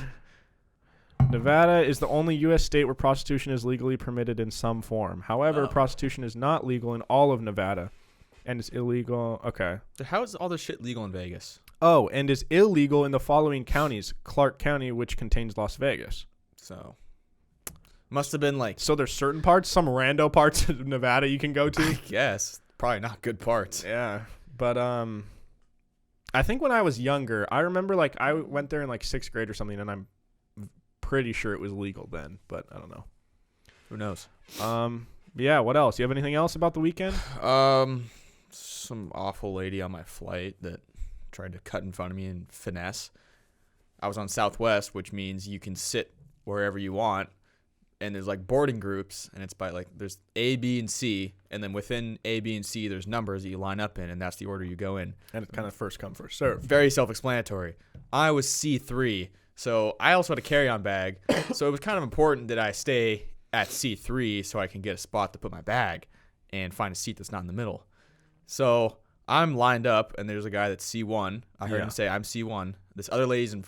S1: Nevada is the only U.S. state where prostitution is legally permitted in some form. However, prostitution is not legal in all of Nevada and is illegal. Okay.
S2: So how is all this shit legal in Vegas?
S1: Oh, and is illegal in the following counties. Clark County, which contains Las Vegas.
S2: So, must have been like...
S1: So there's certain parts, some rando parts of Nevada you can go to?
S2: I guess. Probably not good parts.
S1: Yeah. But, I think when I was younger, I remember, like, I went there in, like, 6th grade or something, and I'm pretty sure it was legal then, but I don't know.
S2: Who knows?
S1: Yeah, what else? You have anything else about the weekend?
S2: Some awful lady on my flight that tried to cut in front of me and finesse. I was on Southwest, which means you can sit wherever you want, and there's like boarding groups, and it's by like there's A, B, and C, and then within A, B, and C there's numbers that you line up in, and that's the order you go in.
S1: And it's kind of first come, first serve.
S2: Very self-explanatory. I was C3, so I also had a carry-on bag, so it was kind of important that I stay at C3 so I can get a spot to put my bag and find a seat that's not in the middle. So I'm lined up, and there's a guy that's C1. I heard him say, I'm C1. This other lady's in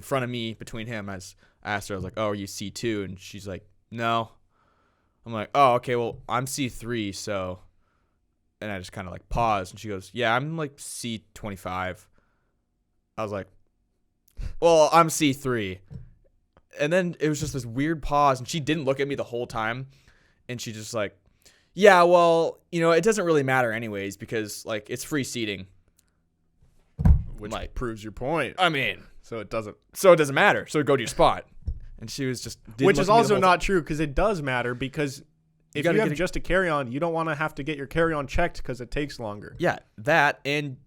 S2: front of me, between him. I asked her, I was like, oh, are you C2? And she's like, no. I'm like, oh, okay, well, I'm C3, so. And I just kind of like paused, and she goes, yeah, I'm like C25. I was like, well, I'm C3. And then it was just this weird pause, and she didn't look at me the whole time. And she just like, yeah, well, it doesn't really matter anyways because, like, it's free seating.
S1: Which proves your point.
S2: I mean.
S1: So it doesn't
S2: matter. So go to your spot. And she was just...
S1: Which is also not true because it does matter because if you have just a carry-on, you don't want to have to get your carry-on checked because it takes longer.
S2: Yeah, that and,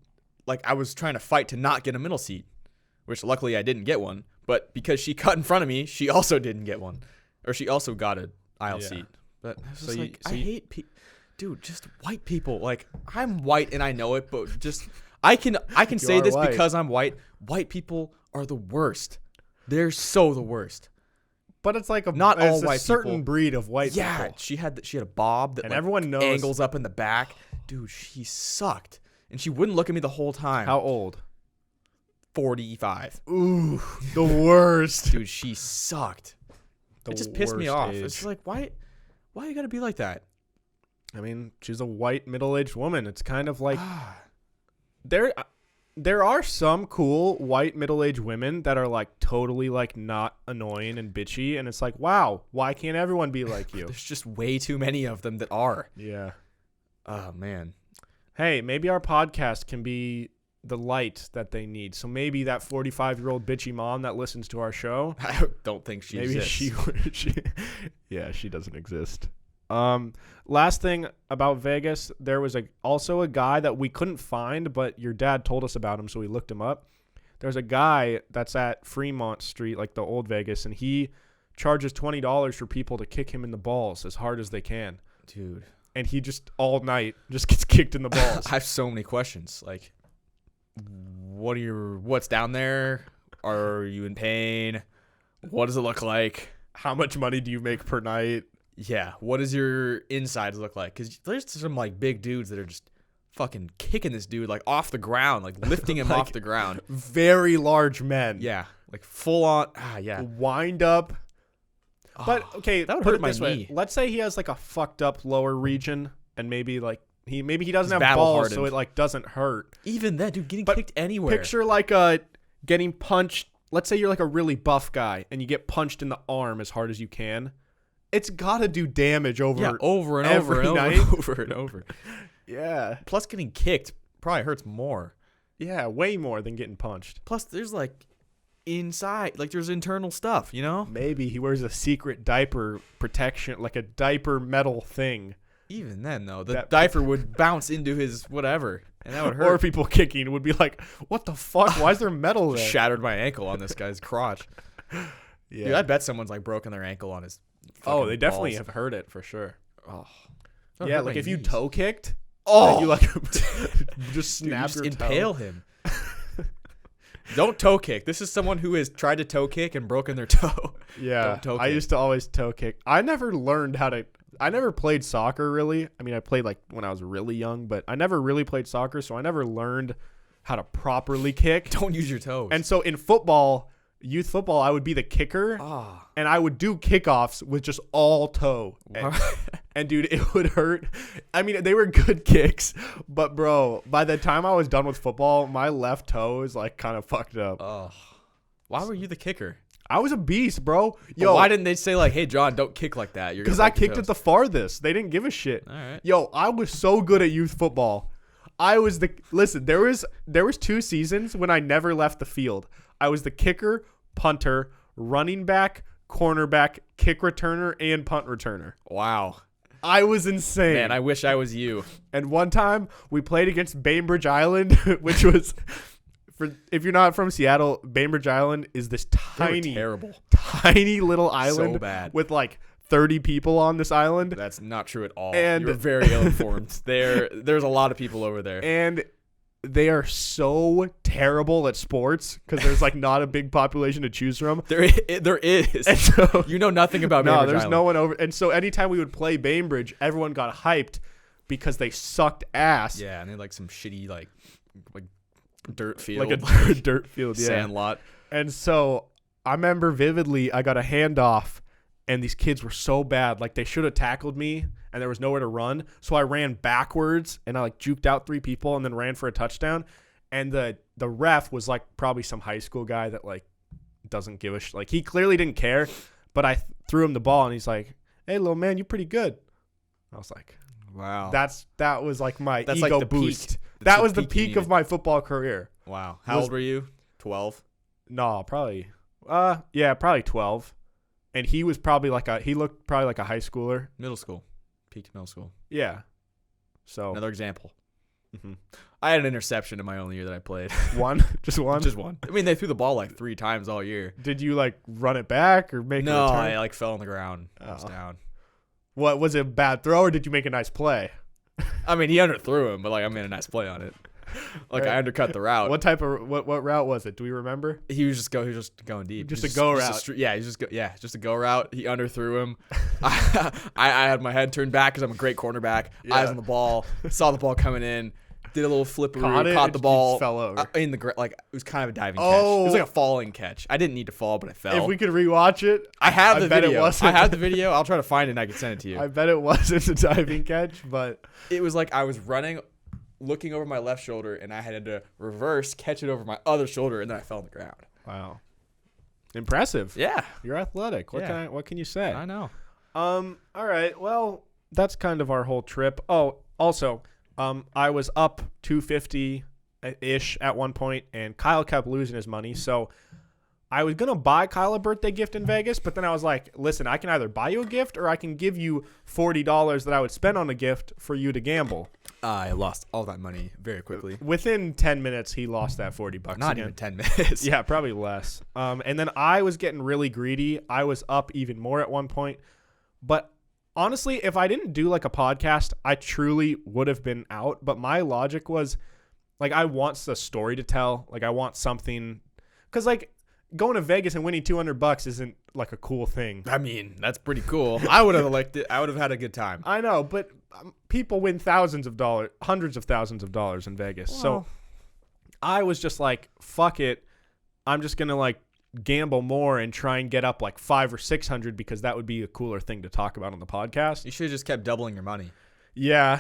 S2: like, I was trying to fight to not get a middle seat, which luckily I didn't get one. But because she cut in front of me, she also didn't get one. Or she also got an aisle seat. But I hate people. Dude, just white people. Like, I'm white and I know it, but just I can say this white. Because I'm white. White people are the worst. They're so the worst.
S1: But it's like
S2: not all white
S1: certain
S2: people.
S1: Breed of white people.
S2: Yeah, she had a bob that
S1: and everyone knows
S2: angles up in the back. Dude, she sucked. And she wouldn't look at me the whole time.
S1: How old?
S2: 45.
S1: Ooh, the worst.
S2: Dude, she sucked. It just pissed me off. Age. It's like, why you gotta be like that?
S1: I mean, she's a white middle-aged woman. It's kind of like there are some cool white middle-aged women that are like totally like not annoying and bitchy, and it's like, wow, why can't everyone be like you?
S2: There's just way too many of them that are.
S1: Yeah.
S2: Oh man.
S1: Hey, maybe our podcast can be the light that they need. So maybe that 45-year-old bitchy mom that listens to our show,
S2: I don't think she
S1: maybe
S2: exists.
S1: she doesn't exist. Last thing about Vegas, there was also a guy that we couldn't find, but your dad told us about him, so we looked him up. There's a guy that's at Fremont Street, like the old Vegas, and he charges $20 for people to kick him in the balls as hard as they can.
S2: Dude.
S1: And he just all night just gets kicked in the balls.
S2: I have so many questions. Like, what's down there? Are you in pain? What does it look like?
S1: How much money do you make per night?
S2: Yeah. What does your insides look like? Because there's some like big dudes that are just fucking kicking this dude like off the ground, like lifting him
S1: Like,
S2: off the ground.
S1: Very large men.
S2: Yeah. Like full on. Yeah.
S1: Wind up. But okay,
S2: that would
S1: put
S2: hurt
S1: it
S2: my
S1: this way.
S2: knee.
S1: Let's say he has like a fucked up lower region, and maybe he doesn't have
S2: battle
S1: balls, so
S2: hardened.
S1: it like doesn't hurt.
S2: Even then, dude, getting
S1: But
S2: kicked anywhere.
S1: Picture like getting punched. Let's say you're like a really buff guy, and you get punched in the arm as hard as you can. It's gotta do damage over
S2: over and over
S1: every
S2: and
S1: night.
S2: over and over.
S1: Yeah,
S2: Plus, getting kicked probably hurts more.
S1: yeah, way more than getting punched.
S2: Plus, there's like inside, like there's internal stuff, you know?
S1: Maybe he wears a secret diaper protection, like a diaper metal thing.
S2: Even then, though, the
S1: That-
S2: diaper would bounce into his whatever, and that would hurt.
S1: Or people kicking would be like, "What the fuck? Why is there metal there?"
S2: Shattered my ankle on this guy's crotch.
S1: Yeah.
S2: Dude, I bet someone's like broken their ankle on his.
S1: Oh,
S2: fucking
S1: they definitely
S2: balls.
S1: have heard it for sure.
S2: Oh,
S1: Yeah, like if you toe kicked,
S2: oh,
S1: and you like just
S2: dude, you
S1: snap
S2: just
S1: your toe.
S2: impale him. Don't toe kick. This is someone who has tried to toe kick and broken their toe.
S1: Yeah,
S2: Don't toe
S1: I
S2: kick.
S1: used to always toe kick. I never learned how to. I never played soccer really. I mean, I played like when I was really young, but I never really played soccer, so I never learned how to properly kick.
S2: Don't use your toes.
S1: And so in football, youth football, I would be the kicker, and I would do kickoffs with just all toe. And dude, it would hurt. I mean, they were good kicks, but bro, by the time I was done with football, my left toe is like kind of fucked up.
S2: Oh, why were you the kicker?
S1: I was a beast, bro.
S2: Yo, why didn't they say like, "Hey, John, don't kick like that"?
S1: Because I kicked it the farthest. They didn't give a shit.
S2: All right.
S1: Yo, I was so good at youth football. Listen, there was 2 seasons when I never left the field. I was the kicker, punter, running back, cornerback, kick returner, and punt returner.
S2: Wow.
S1: I was insane.
S2: Man, I wish I was you.
S1: And one time we played against Bainbridge Island, which was, if you're not from Seattle, Bainbridge Island is this tiny little island
S2: So bad.
S1: with like 30 people on this island.
S2: That's not true at all.
S1: And-
S2: You're very ill-informed. There's a lot of people over there.
S1: And they are so terrible at sports because there's like not a big population to choose from.
S2: There is.
S1: And so,
S2: You know nothing about
S1: no,
S2: Bainbridge
S1: there's
S2: Island.
S1: no one over. And so anytime we would play Bainbridge, everyone got hyped because they sucked ass.
S2: Yeah, and they had, like some shitty like dirt field,
S1: Like a dirt field, yeah.
S2: sand lot.
S1: And so I remember vividly, I got a handoff, and these kids were so bad. Like, they should have tackled me, and there was nowhere to run. So I ran backwards, and I, like, juked out 3 people and then ran for a touchdown. And the ref was, like, probably some high school guy that, like, doesn't give a shit. Like, he clearly didn't care, but I threw him the ball, and he's like, "Hey, little man, you're pretty good." I was like,
S2: Wow.
S1: that was, like, my
S2: That's
S1: ego
S2: like the
S1: boost.
S2: peak.
S1: That was the
S2: you
S1: peak of
S2: needed.
S1: my football career.
S2: Wow. How old were you? 12.
S1: No, probably. Yeah, probably 12. And he was probably he looked probably like a high schooler.
S2: Middle school. Peaked middle school.
S1: Yeah. So
S2: Another example.
S1: mhm.
S2: I had an interception in my only year that I played.
S1: One, just one.
S2: Just one. I mean, they threw the ball like 3 times all year.
S1: Did you like run it back or make
S2: No,
S1: a
S2: I
S1: return?
S2: like fell on the ground. I was
S1: Oh.
S2: down.
S1: What was it? A bad throw or did you make a nice play?
S2: I mean, he underthrew him, but like I made a nice play on it. Like I
S1: Right.
S2: undercut the route.
S1: What type of what route was it? Do we remember?
S2: He was just going deep.
S1: Just
S2: He's
S1: a go
S2: just
S1: route.
S2: yeah, just a go route. He underthrew him. I had my head turned back because I'm a great cornerback. Eyes
S1: Yeah.
S2: on the ball. Saw the ball coming in. Did a little flippery.
S1: Caught it,
S2: Caught
S1: it
S2: the
S1: just
S2: ball.
S1: fell over.
S2: In the like it was kind of a diving catch. It was
S1: Oh.
S2: like a falling catch. I didn't need to fall, but I fell.
S1: If we could rewatch it,
S2: I have
S1: I
S2: the
S1: bet it
S2: video.
S1: wasn't.
S2: I have the video. I'll try to find it and I can send it to you.
S1: I bet it wasn't a diving catch, but
S2: It was like I was running, looking over my left shoulder, and I had to reverse, catch it over my other shoulder, and then I fell on the ground.
S1: wow. Impressive.
S2: Yeah,
S1: You're athletic.
S2: Yeah.
S1: What can you say?
S2: I know.
S1: All right. Well, that's kind of our whole trip. Oh, also, I was up 250 ish at one point, and Kyle kept losing his money. So I was going to buy Kyle a birthday gift in Vegas, but then I was like, listen, I can either buy you a gift or I can give you $40 that I would spend on a gift for you to gamble.
S2: I lost all that money very quickly.
S1: Within 10 minutes, he lost that $40
S2: Not
S1: again.
S2: even 10 minutes.
S1: Yeah, probably less. And then I was getting really greedy. I was up even more at one point. But honestly, if I didn't do like a podcast, I truly would have been out. But my logic was like, I want a story to tell. Like, I want something. Because like going to Vegas and winning $200 isn't like a cool thing.
S2: I mean, that's pretty cool. I would have liked it. I would have had a good time.
S1: I know, but people win thousands of dollars, hundreds of thousands of dollars in Vegas.
S2: Well,
S1: so I was just like, fuck it. I'm just going to like gamble more and try and get up like 500 or 600 because that would be a cooler thing to talk about on the podcast.
S2: You should have just kept doubling your money.
S1: Yeah.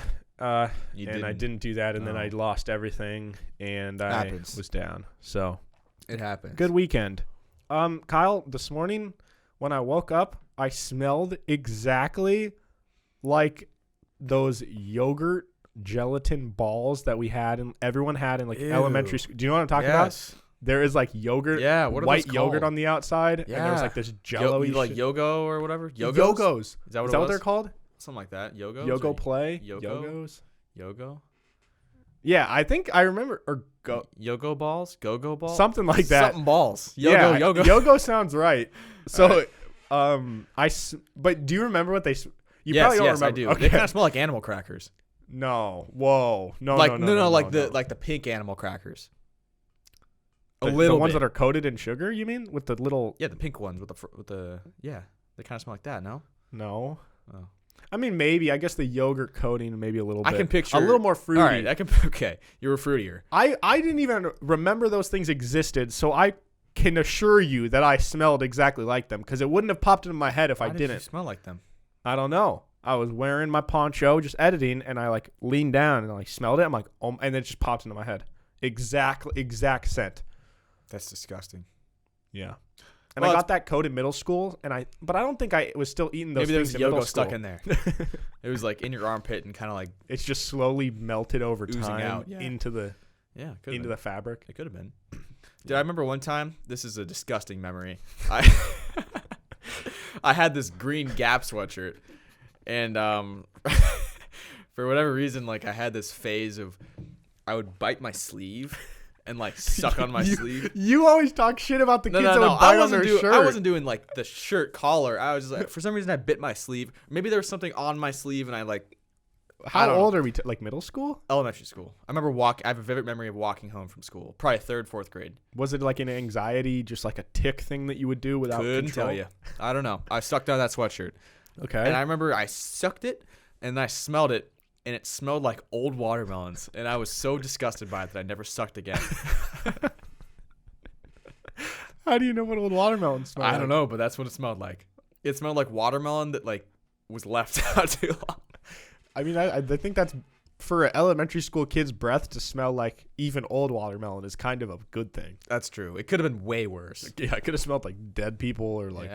S2: You
S1: and I didn't do that. And then I lost everything and I was down. So
S2: it happened.
S1: good weekend. Kyle, this morning when I woke up, I smelled exactly like those yogurt gelatin balls that we had and everyone had in like elementary school. Do you know what I'm talking about? There is like yogurt, white yogurt on the outside, and there's like this jello-y
S2: like Yogo or whatever.
S1: Yogos. Is
S2: that
S1: what they're called?
S2: Something like that. Yogos.
S1: Yogo Play.
S2: Yogos.
S1: Yeah, I think I remember
S2: Yogo balls, Go-Go balls,
S1: something like that.
S2: Something balls. Yogo.
S1: Yogo sounds right. So, but do you remember what they? You probably don't remember.
S2: I do.
S1: Okay.
S2: They kind of smell like animal crackers.
S1: No. Whoa. No.
S2: No. Like the pink animal crackers. The ones
S1: that are coated in sugar. You mean with the little?
S2: Yeah, the pink ones with the They kind of smell like that. No.
S1: No.
S2: Oh.
S1: I mean, maybe. I guess the yogurt coating maybe a little bit.
S2: I can picture
S1: a little more fruity.
S2: All right, okay. You were fruitier.
S1: I didn't even remember those things existed, so I can assure you that I smelled exactly like them because it wouldn't have popped into my head if I didn't.
S2: Did you smell like them?
S1: I don't know. I was wearing my poncho, just editing, and I like leaned down and I smelled it. I'm like, oh, and then it just popped into my head. Exact scent.
S2: That's disgusting.
S1: Yeah. And I got that code in middle school, but I don't think I was still eating those things in middle school.
S2: Maybe there was Yogo stuck in there. It was like in your armpit and kind of like
S1: it's just slowly melted over time
S2: out,
S1: into the the fabric.
S2: It could have been. Dude, I remember one time. This is a disgusting memory. I had this green Gap sweatshirt, and for whatever reason, like I had this phase of I would bite my sleeve. And like suck on my sleeve.
S1: You always talk shit about the kids that would bite on their shirt.
S2: I wasn't doing like the shirt collar. I was just like, for some reason I bit my sleeve. Maybe there was something on my sleeve and I like.
S1: How old are we? Like middle school?
S2: Elementary school. I remember I have a vivid memory of walking home from school. Probably 3rd, 4th grade.
S1: Was it like an anxiety, just like a tick thing that you would do without
S2: Couldn't
S1: control?
S2: tell you. I don't know. I sucked on that sweatshirt.
S1: Okay.
S2: And I remember I sucked it and I smelled it. And it smelled like old watermelons. And I was so disgusted by it that I never sucked again.
S1: How do you know what old watermelon smells like?
S2: I don't know, but that's what it smelled like. It smelled like watermelon that like was left out too long.
S1: I mean, I think that's for an elementary school kid's breath to smell like even old watermelon is kind of a good thing.
S2: That's true. It could have been way worse.
S1: Yeah, it could have smelled like dead people or like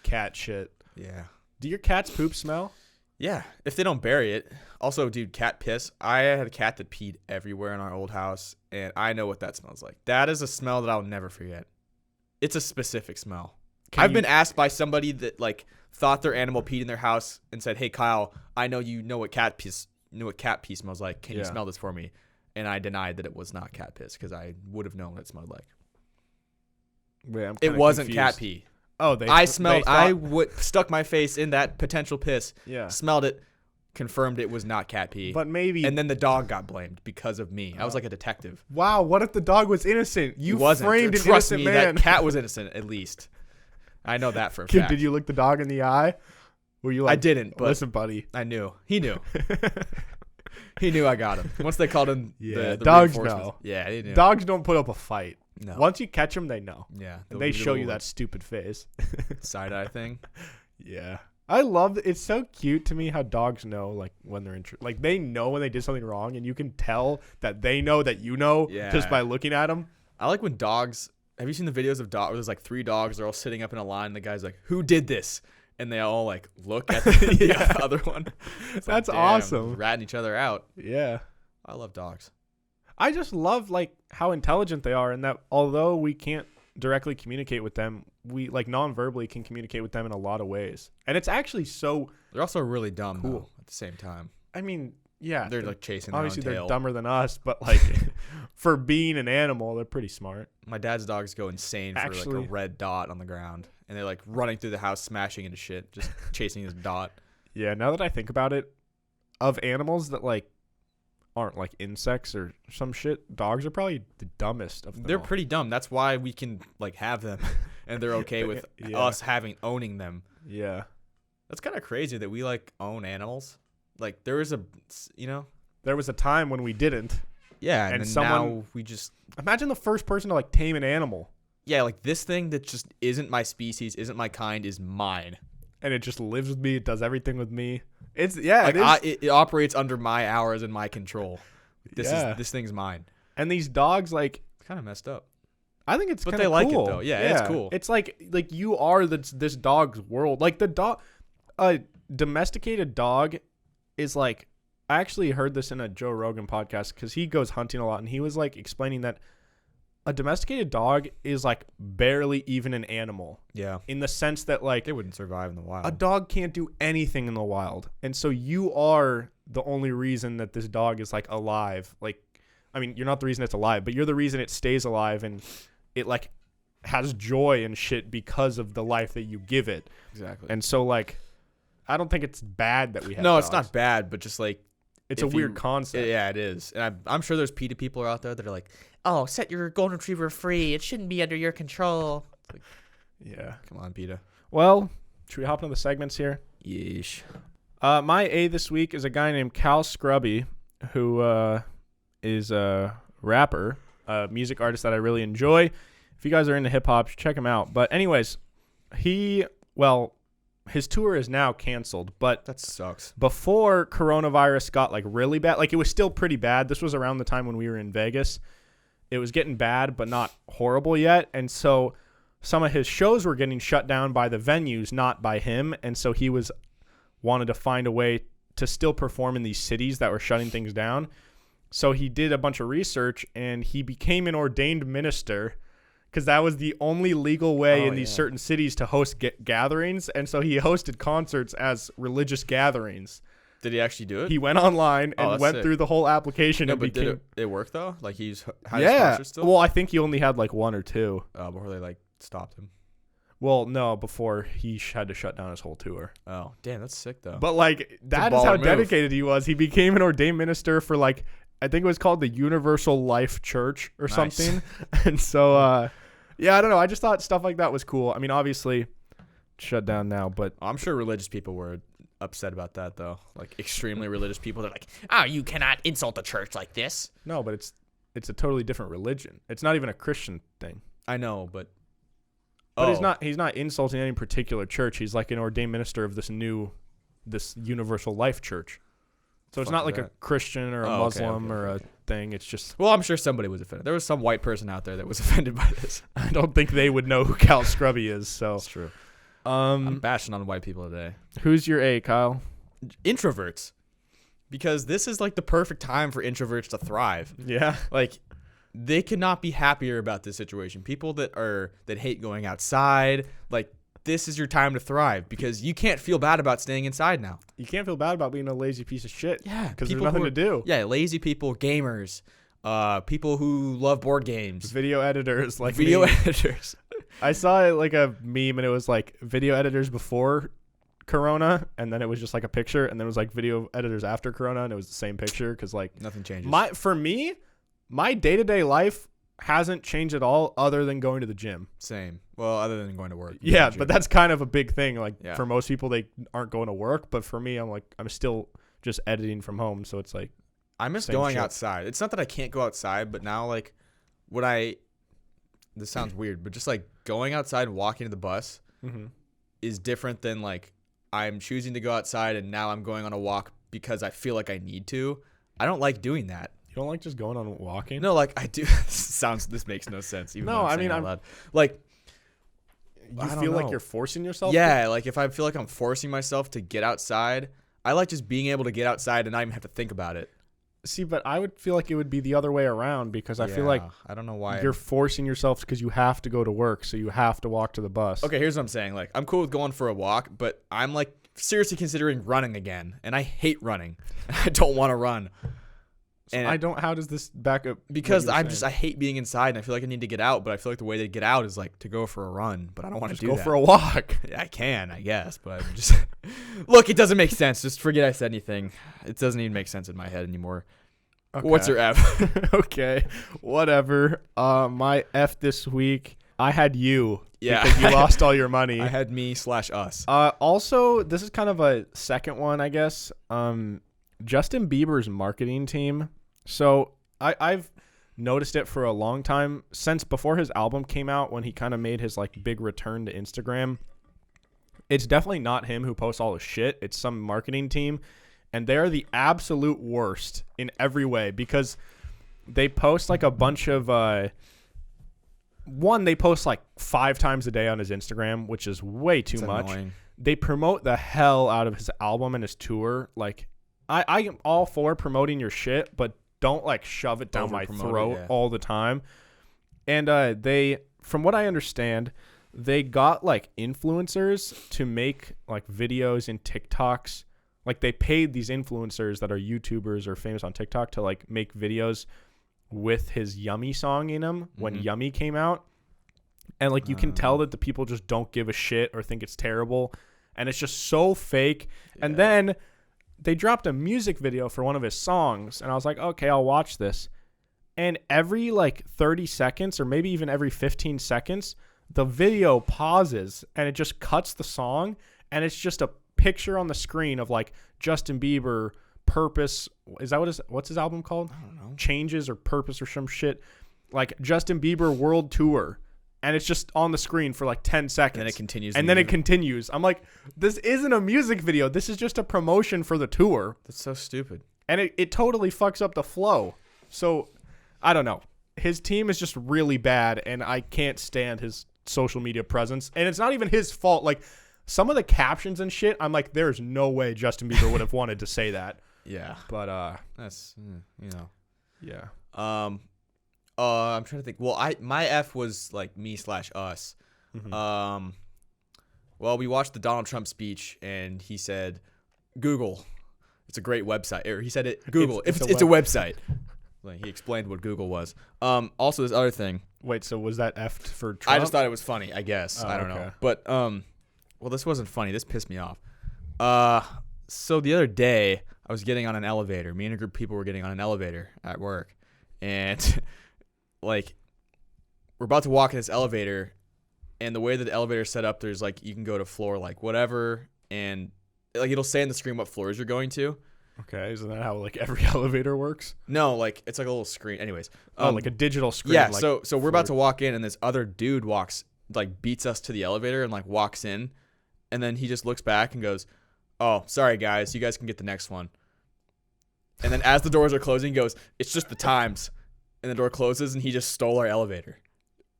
S1: cat shit.
S2: Yeah.
S1: Do your cat's poop smell?
S2: Yeah, if they don't bury it. Also, dude, cat piss. I had a cat that peed everywhere in our old house, and I know what that smells like. That is a smell that I'll never forget. It's a specific smell. I've been asked by somebody that like thought their animal peed in their house and said, "Hey, Kyle, I know you know what cat piss smells like. Can you smell this for me?" And I denied that it was not cat piss because I would have known what it smelled like.
S1: Wait,
S2: it wasn't confused. Cat pee.
S1: Oh,
S2: stuck my face in that potential piss.
S1: Yeah.
S2: Smelled it, confirmed it was not cat pee.
S1: But maybe.
S2: And then the dog got blamed because of me. I was like a detective.
S1: Wow, what if the dog was innocent? You framed an
S2: Trust
S1: innocent
S2: me,
S1: man.
S2: That cat was innocent at least. I know that for a fact.
S1: Did you look the dog in the eye? Were you like,
S2: I didn't, but
S1: listen, buddy.
S2: I knew. He knew. He knew I got him. Once they called him the
S1: dogs know.
S2: Yeah, they knew.
S1: Dogs don't put up a fight.
S2: No.
S1: Once you catch them, they know.
S2: Yeah.
S1: And they show you that stupid face.
S2: Side-eye thing.
S1: Yeah. I love it. It's so cute to me how dogs know like when they're like they know when they did something wrong and you can tell that they know that you know just by looking at them.
S2: I like when dogs, have you seen the videos of dogs where there's like 3 dogs, they're all sitting up in a line and the guy's like, "Who did this?" And they all like look at the other one.
S1: That's awesome.
S2: Ratting each other out.
S1: Yeah.
S2: I love dogs.
S1: I just love like how intelligent they are, and that although we can't directly communicate with them, we like non-verbally can communicate with them in a lot of ways. And it's actually so
S2: They're also really dumb
S1: cool
S2: though, at the same time.
S1: I mean, yeah,
S2: They're like chasing
S1: obviously
S2: their
S1: they're
S2: own tail.
S1: dumber than us, but like for being an animal, they're pretty smart.
S2: My dad's dogs go insane for like
S1: Actually-
S2: a red dot on the ground, and they're like running through the house, smashing into shit, just chasing this dot.
S1: Yeah, now that I think about it, of animals that like aren't like insects or some shit, dogs are probably the dumbest of them.
S2: They're
S1: all.
S2: pretty dumb. That's why we can like have them, and they're okay with
S1: Yeah.
S2: us owning them.
S1: Yeah.
S2: That's kind of crazy that we like own animals. Like there is
S1: There was a time when we didn't.
S2: yeah, and
S1: And
S2: then
S1: someone-
S2: now we just
S1: Imagine the first person to like tame an animal
S2: like this thing that just isn't my species, isn't my kind, is mine.
S1: and it just lives with me, it does everything with me. It's yeah,
S2: Like
S1: it is.
S2: it operates under my hours and my control.
S1: Yeah.
S2: This thing's mine.
S1: And these dogs like
S2: It's kind of messed up.
S1: I think it's
S2: But
S1: kind
S2: they
S1: of
S2: like it,
S1: cool.
S2: though. Yeah, it's cool.
S1: It's like you are this dog's world. Like the dog, a domesticated dog is like. I actually heard this in a Joe Rogan podcast because he goes hunting a lot, and he was like explaining that a domesticated dog is like barely even an animal
S2: Yeah,
S1: in the sense that like
S2: they wouldn't survive in the wild.
S1: a dog can't do anything in the wild, and so you are the only reason that this dog is like alive. Like, I mean, you're not the reason it's alive, but you're the reason it stays alive and it like has joy and shit because of the life that you give it.
S2: Exactly.
S1: And so like, I don't think it's bad that we have.
S2: No,
S1: dogs.
S2: it's not bad, but just like
S1: It's a
S2: if
S1: weird
S2: you-
S1: concept.
S2: yeah, it is. And I'm sure there's PETA people out there that are like, oh, set your golden retriever free. It shouldn't be under your control. It's like,
S1: Yeah.
S2: come on, PETA.
S1: Well, should we hop into the segments here?
S2: Yeesh.
S1: My A this week is a guy named Cal Scrubby, who is a rapper, a music artist that I really enjoy. If you guys are into hip hop, check him out. But anyways, his tour is now canceled. But
S2: That sucks.
S1: before coronavirus got like really bad, like it was still pretty bad. This was around the time when we were in Vegas. It was getting bad, but not horrible yet. And so some of his shows were getting shut down by the venues, not by him. And so he wanted to find a way to still perform in these cities that were shutting things down. So he did a bunch of research and he became an ordained minister because that was the only legal way in these certain cities to host gatherings. And so he hosted concerts as religious gatherings.
S2: Did he actually do it?
S1: He went online and
S2: that's
S1: went
S2: sick.
S1: through the whole application
S2: No,
S1: and
S2: but
S1: became.
S2: did it work though? Like he's had his
S1: Yeah.
S2: sponsors still?
S1: Well, I think he only had like one or two.
S2: Before they like stopped him.
S1: Well, no, before he had to shut down his whole tour.
S2: Oh, damn, that's sick though.
S1: But like that is how
S2: baller move.
S1: dedicated he was. He became an ordained minister for like I think it was called the Universal Life Church or
S2: Nice.
S1: something. And so yeah, I don't know. I just thought stuff like that was cool. I mean, obviously shut down now, but
S2: I'm sure religious people were upset about that though. Like extremely religious people, they're like, "Oh, you cannot insult the church like this."
S1: no, but it's a totally different religion. It's not even a Christian thing.
S2: I know, but
S1: He's not insulting any particular church. He's like an ordained minister of this Universal Life Church. So it's
S2: Fuck
S1: not
S2: is
S1: like a
S2: that?
S1: Christian or a
S2: Oh, okay,
S1: Muslim
S2: okay,
S1: or
S2: okay.
S1: a thing. It's just
S2: Well, I'm sure somebody was offended. There was some white person out there that was offended by this.
S1: I don't think they would know who Cal Scrubby is. So
S2: That's true. I'm
S1: um,
S2: bashing on white people today.
S1: who's your A, Kyle?
S2: Introverts. Because this is like the perfect time for introverts to thrive.
S1: Yeah.
S2: Like they could not be happier about this situation. People that hate going outside, like this is your time to thrive because you can't feel bad about staying inside now.
S1: You can't feel bad about being a lazy piece of shit.
S2: Yeah,
S1: Because there's
S2: people
S1: nothing
S2: who
S1: to do.
S2: Yeah, lazy people, gamers, people who love board games,
S1: Video editors like
S2: video
S1: me.
S2: editors.
S1: I saw like a meme and it was like video editors before Corona, and then it was just like a picture, and then it was like video editors after Corona, and it was the same picture because like
S2: Nothing changes.
S1: my day-to-day life hasn't changed at all other than going to the gym.
S2: Same. Well, other than going to work.
S1: Yeah, but that's kind of a big thing. Like
S2: Yeah.
S1: for most people, they aren't going to work, but for me, I'm still just editing from home, so it's like
S2: I miss
S1: same
S2: going
S1: shit.
S2: outside. It's not that I can't go outside, but now like this sounds weird, but just like going outside and walking to the bus is different than like I'm choosing to go outside and now I'm going on a walk because I feel like I need to. I don't like doing that.
S1: you don't like just going on walking.
S2: No, like I do. This makes no sense. Even
S1: No,
S2: though
S1: I
S2: I'm
S1: mean,
S2: saying it out
S1: I'm-
S2: loud. Like I
S1: You
S2: don't
S1: feel like
S2: know.
S1: you're forcing yourself.
S2: yeah, like if I feel like I'm forcing myself to get outside, I like just being able to get outside and not even have to think about it.
S1: See, but I would feel like it would be the other way around because I feel like
S2: I don't know why
S1: you're forcing yourself because you have to go to work, so you have to walk to the bus.
S2: Okay, here's what I'm saying. Like, I'm cool with going for a walk, but I'm like seriously considering running again, and I hate running. I don't want to run. And
S1: I don't. How does this back up?
S2: because I hate being inside, and I feel like I need to get out. But I feel like the way to get out is like to go for a run. But I don't want to
S1: go
S2: that.
S1: for a walk.
S2: I can, I guess, but I'm just look. It doesn't make sense. Just forget I said anything. It doesn't even make sense in my head anymore.
S1: Okay.
S2: What's your F?
S1: Okay, whatever. My F this week, I had you.
S2: Yeah.
S1: Because you lost all your money.
S2: I had me/us.
S1: Also, this is kind of a second one, I guess. Justin Bieber's marketing team. So I've noticed it for a long time since before his album came out, when he kind of made his like big return to Instagram. It's definitely not him who posts all the shit. It's some marketing team. And they're the absolute worst in every way because they post like a bunch of they post like 5 times a day on his Instagram, which is way too much.
S2: Annoying.
S1: They promote the hell out of his album and his tour. Like I am all for promoting your shit, but don't like shove it down my throat all the time. And they, from what I understand, they got like influencers to make like videos and TikToks. Like they paid these influencers that are YouTubers or famous on TikTok to like make videos with his Yummy song in them when Yummy came out. And like you can tell that the people just don't give a shit or think it's terrible. And it's just so fake. Yeah. And then they dropped a music video for one of his songs. And I was like, okay, I'll watch this. And every like 30 seconds or maybe even every 15 seconds, the video pauses and it just cuts the song. And it's just a picture on the screen of like Justin Bieber, Purpose. Is that what's his album called?
S2: I don't know.
S1: Changes or Purpose or some shit. Like Justin Bieber World Tour. And it's just on the screen for like 10 seconds.
S2: And then it continues.
S1: And then it continues. I'm like, this isn't a music video. This is just a promotion for the tour.
S2: That's so stupid.
S1: And it totally fucks up the flow. So, I don't know. His team is just really bad, and I can't stand his social media presence. And it's not even his fault. Like, some of the captions and shit, I'm like, there's no way Justin Bieber would have wanted to say that.
S2: Yeah.
S1: But,
S2: that's,
S1: yeah.
S2: I'm trying to think. Well, my F was like me/us.
S1: Mm-hmm.
S2: Well, we watched the Donald Trump speech, and he said, "Google, it's a great website." Or he said it, Google, it's a website. Like he explained what Google was. Also, this other thing.
S1: Wait, so was that F for Trump?
S2: I just thought it was funny. I guess I don't know, but well, this wasn't funny. This pissed me off. So the other day, I was getting on an elevator. Me and a group of people were getting on an elevator at work, and like we're about to walk in this elevator, and the way that the elevator is set up, there's like you can go to floor like whatever, and like it'll say on the screen what floors you're going to.
S1: Okay, isn't that how like every elevator works?
S2: No, like it's like a little screen. Anyways,
S1: like a digital screen.
S2: Yeah.
S1: Like
S2: so we're about to walk in, and this other dude beats us to the elevator and like walks in, and then he just looks back and goes, "Oh, sorry guys, you guys can get the next one." And then as the doors are closing, he goes, "It's just the times." And the door closes, and he just stole our elevator.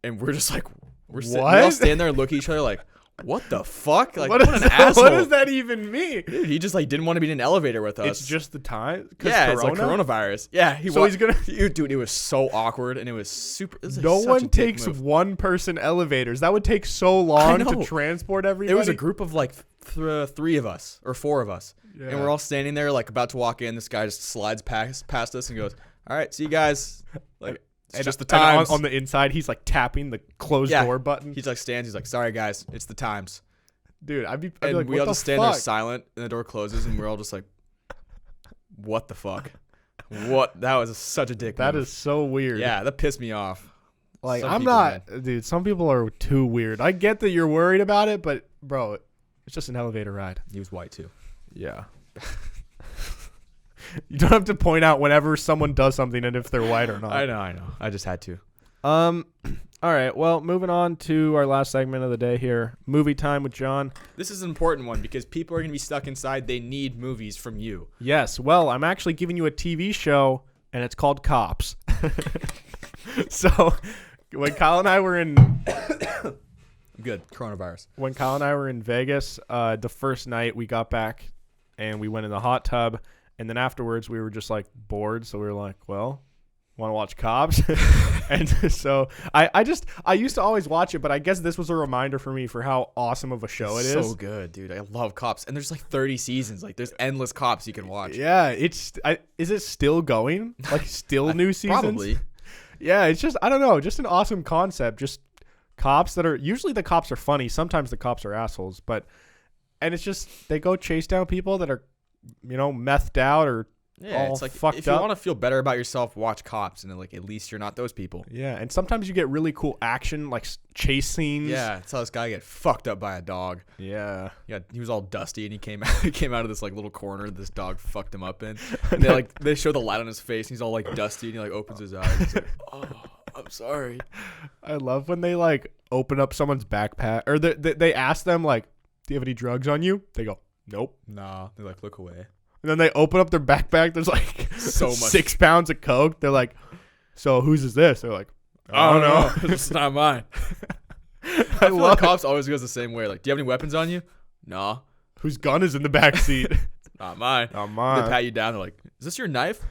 S2: And we're just like, we all stand there and look at each other like, what the fuck? Like, what an asshole.
S1: What does that even mean?
S2: Dude, he just like didn't want to be in an elevator with us.
S1: It's just the time?
S2: Yeah, it's like coronavirus. Yeah.
S1: He's going to...
S2: Dude, it was so awkward, and it was super...
S1: No one takes one-person elevators. That would take so long to transport everybody.
S2: It was a group of like 3 of us, or 4 of us. Yeah. And we're all standing there like about to walk in. This guy just slides past us and goes, "All right, see you guys." Like, it's just the times.
S1: On the inside, he's like tapping the closed door button.
S2: He's like stands. He's like, "Sorry guys, it's the times."
S1: Dude, I'd be
S2: and
S1: like,
S2: we all just stand there silent, and the door closes, and we're all just like, "What the fuck? What? That was such a dick
S1: That
S2: move.
S1: Is so weird."
S2: Yeah, that pissed me off.
S1: Like, I'm not, dude. Some people are too weird. I get that you're worried about it, but bro, it's just an elevator ride.
S2: He was white too.
S1: Yeah. You don't have to point out whenever someone does something and if they're white or not.
S2: I know. I just had to.
S1: All right. Well, moving on to our last segment of the day here. Movie time with John.
S2: This is an important one because people are going to be stuck inside. They need movies from you.
S1: Yes. Well, I'm actually giving you a TV show, and it's called Cops. So when Kyle and I were in...
S2: Good. Coronavirus.
S1: When Kyle and I were in Vegas, the first night we got back and we went in the hot tub, And then afterwards, we were just like bored, so we were like, well, want to watch Cops? And so I used to always watch it, but I guess this was a reminder for me for how awesome of a show it is.
S2: So good, dude. I love Cops, and there's like 30 seasons. Like there's endless Cops you can watch.
S1: Yeah, is it still going? Like still new seasons?
S2: Probably.
S1: Yeah, it's just I don't know, just an awesome concept. Just cops that are usually the cops are funny. Sometimes the cops are assholes, and it's just they go chase down people that are, methed out or all
S2: it's like
S1: fucked
S2: if you
S1: up.
S2: want to feel better about yourself, watch Cops, and then like at least you're not those people.
S1: Yeah, and sometimes you get really cool action, like chase scenes.
S2: Yeah, I saw this guy get fucked up by a dog.
S1: Yeah.
S2: Yeah, he was all dusty, and he came out of this like little corner this dog fucked him up in. And they show the light on his face, and he's all like dusty, and he like opens his eyes. He's like, oh, I'm sorry.
S1: I love when they like open up someone's backpack, or they ask them like, "Do you have any drugs on you?" They go, "Nope."
S2: Nah, they like look away.
S1: And then they open up their backpack. There's like
S2: So much.
S1: 6 pounds of coke. They're like, "So whose is this?" They're like,
S2: I don't know. It's not mine. I feel like
S1: love
S2: Cops always goes the same way. Like, do you have any weapons on you? Nah.
S1: whose gun is in the back seat.
S2: Not mine.
S1: Not
S2: They
S1: mine.
S2: pat you down. They're like, "Is this your knife?"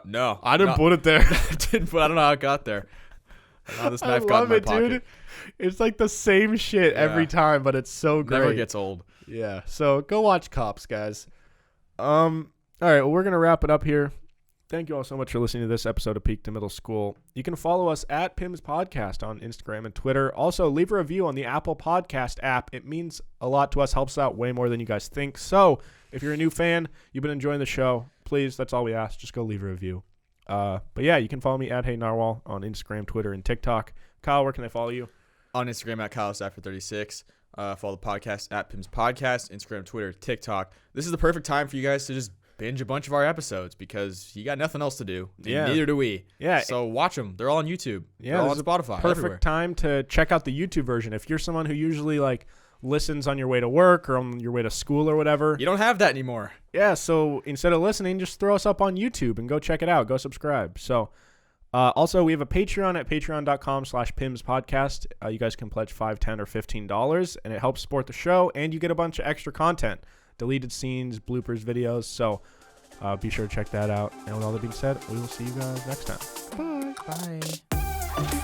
S2: No.
S1: I didn't put it there.
S2: I didn't put. I don't know how it got there. I don't know how this knife got in my pocket.
S1: dude. It's like the same shit every
S2: Yeah.
S1: time, but it's so great.
S2: Never gets old.
S1: Yeah. So go watch Cops, guys. All right. Well, we're gonna wrap it up here. Thank you all so much for listening to this episode of Peak to Middle School. You can follow us at Pim's Podcast on Instagram and Twitter. Also, leave a review on the Apple Podcast app. It means a lot to us, helps out way more than you guys think. So if you're a new fan, you've been enjoying the show, please, that's all we ask. Just go leave a review. But yeah, you can follow me at Hey Narwhal on Instagram, Twitter, and TikTok. Kyle, where can they follow you?
S2: On Instagram at KyleStafford36. Follow the podcast at Pim's Podcast, Instagram, Twitter, TikTok. This is the perfect time for you guys to just binge a bunch of our episodes because you got nothing else to do.
S1: Yeah.
S2: Neither do we.
S1: Yeah.
S2: So watch them. They're all on YouTube.
S1: Yeah,
S2: They're all on
S1: this is
S2: Spotify.
S1: Perfect
S2: everywhere.
S1: time to check out the YouTube version. If you're someone who usually like listens on your way to work or on your way to school or whatever.
S2: You don't have that anymore.
S1: Yeah, so instead of listening, just throw us up on YouTube and go check it out. Go subscribe. So also, we have a Patreon at patreon.com/PimsPodcast. You guys can pledge $5, $10, or $15, and it helps support the show, and you get a bunch of extra content, deleted scenes, bloopers, videos. So be sure to check that out. And with all that being said, we will see you guys next time.
S2: Bye.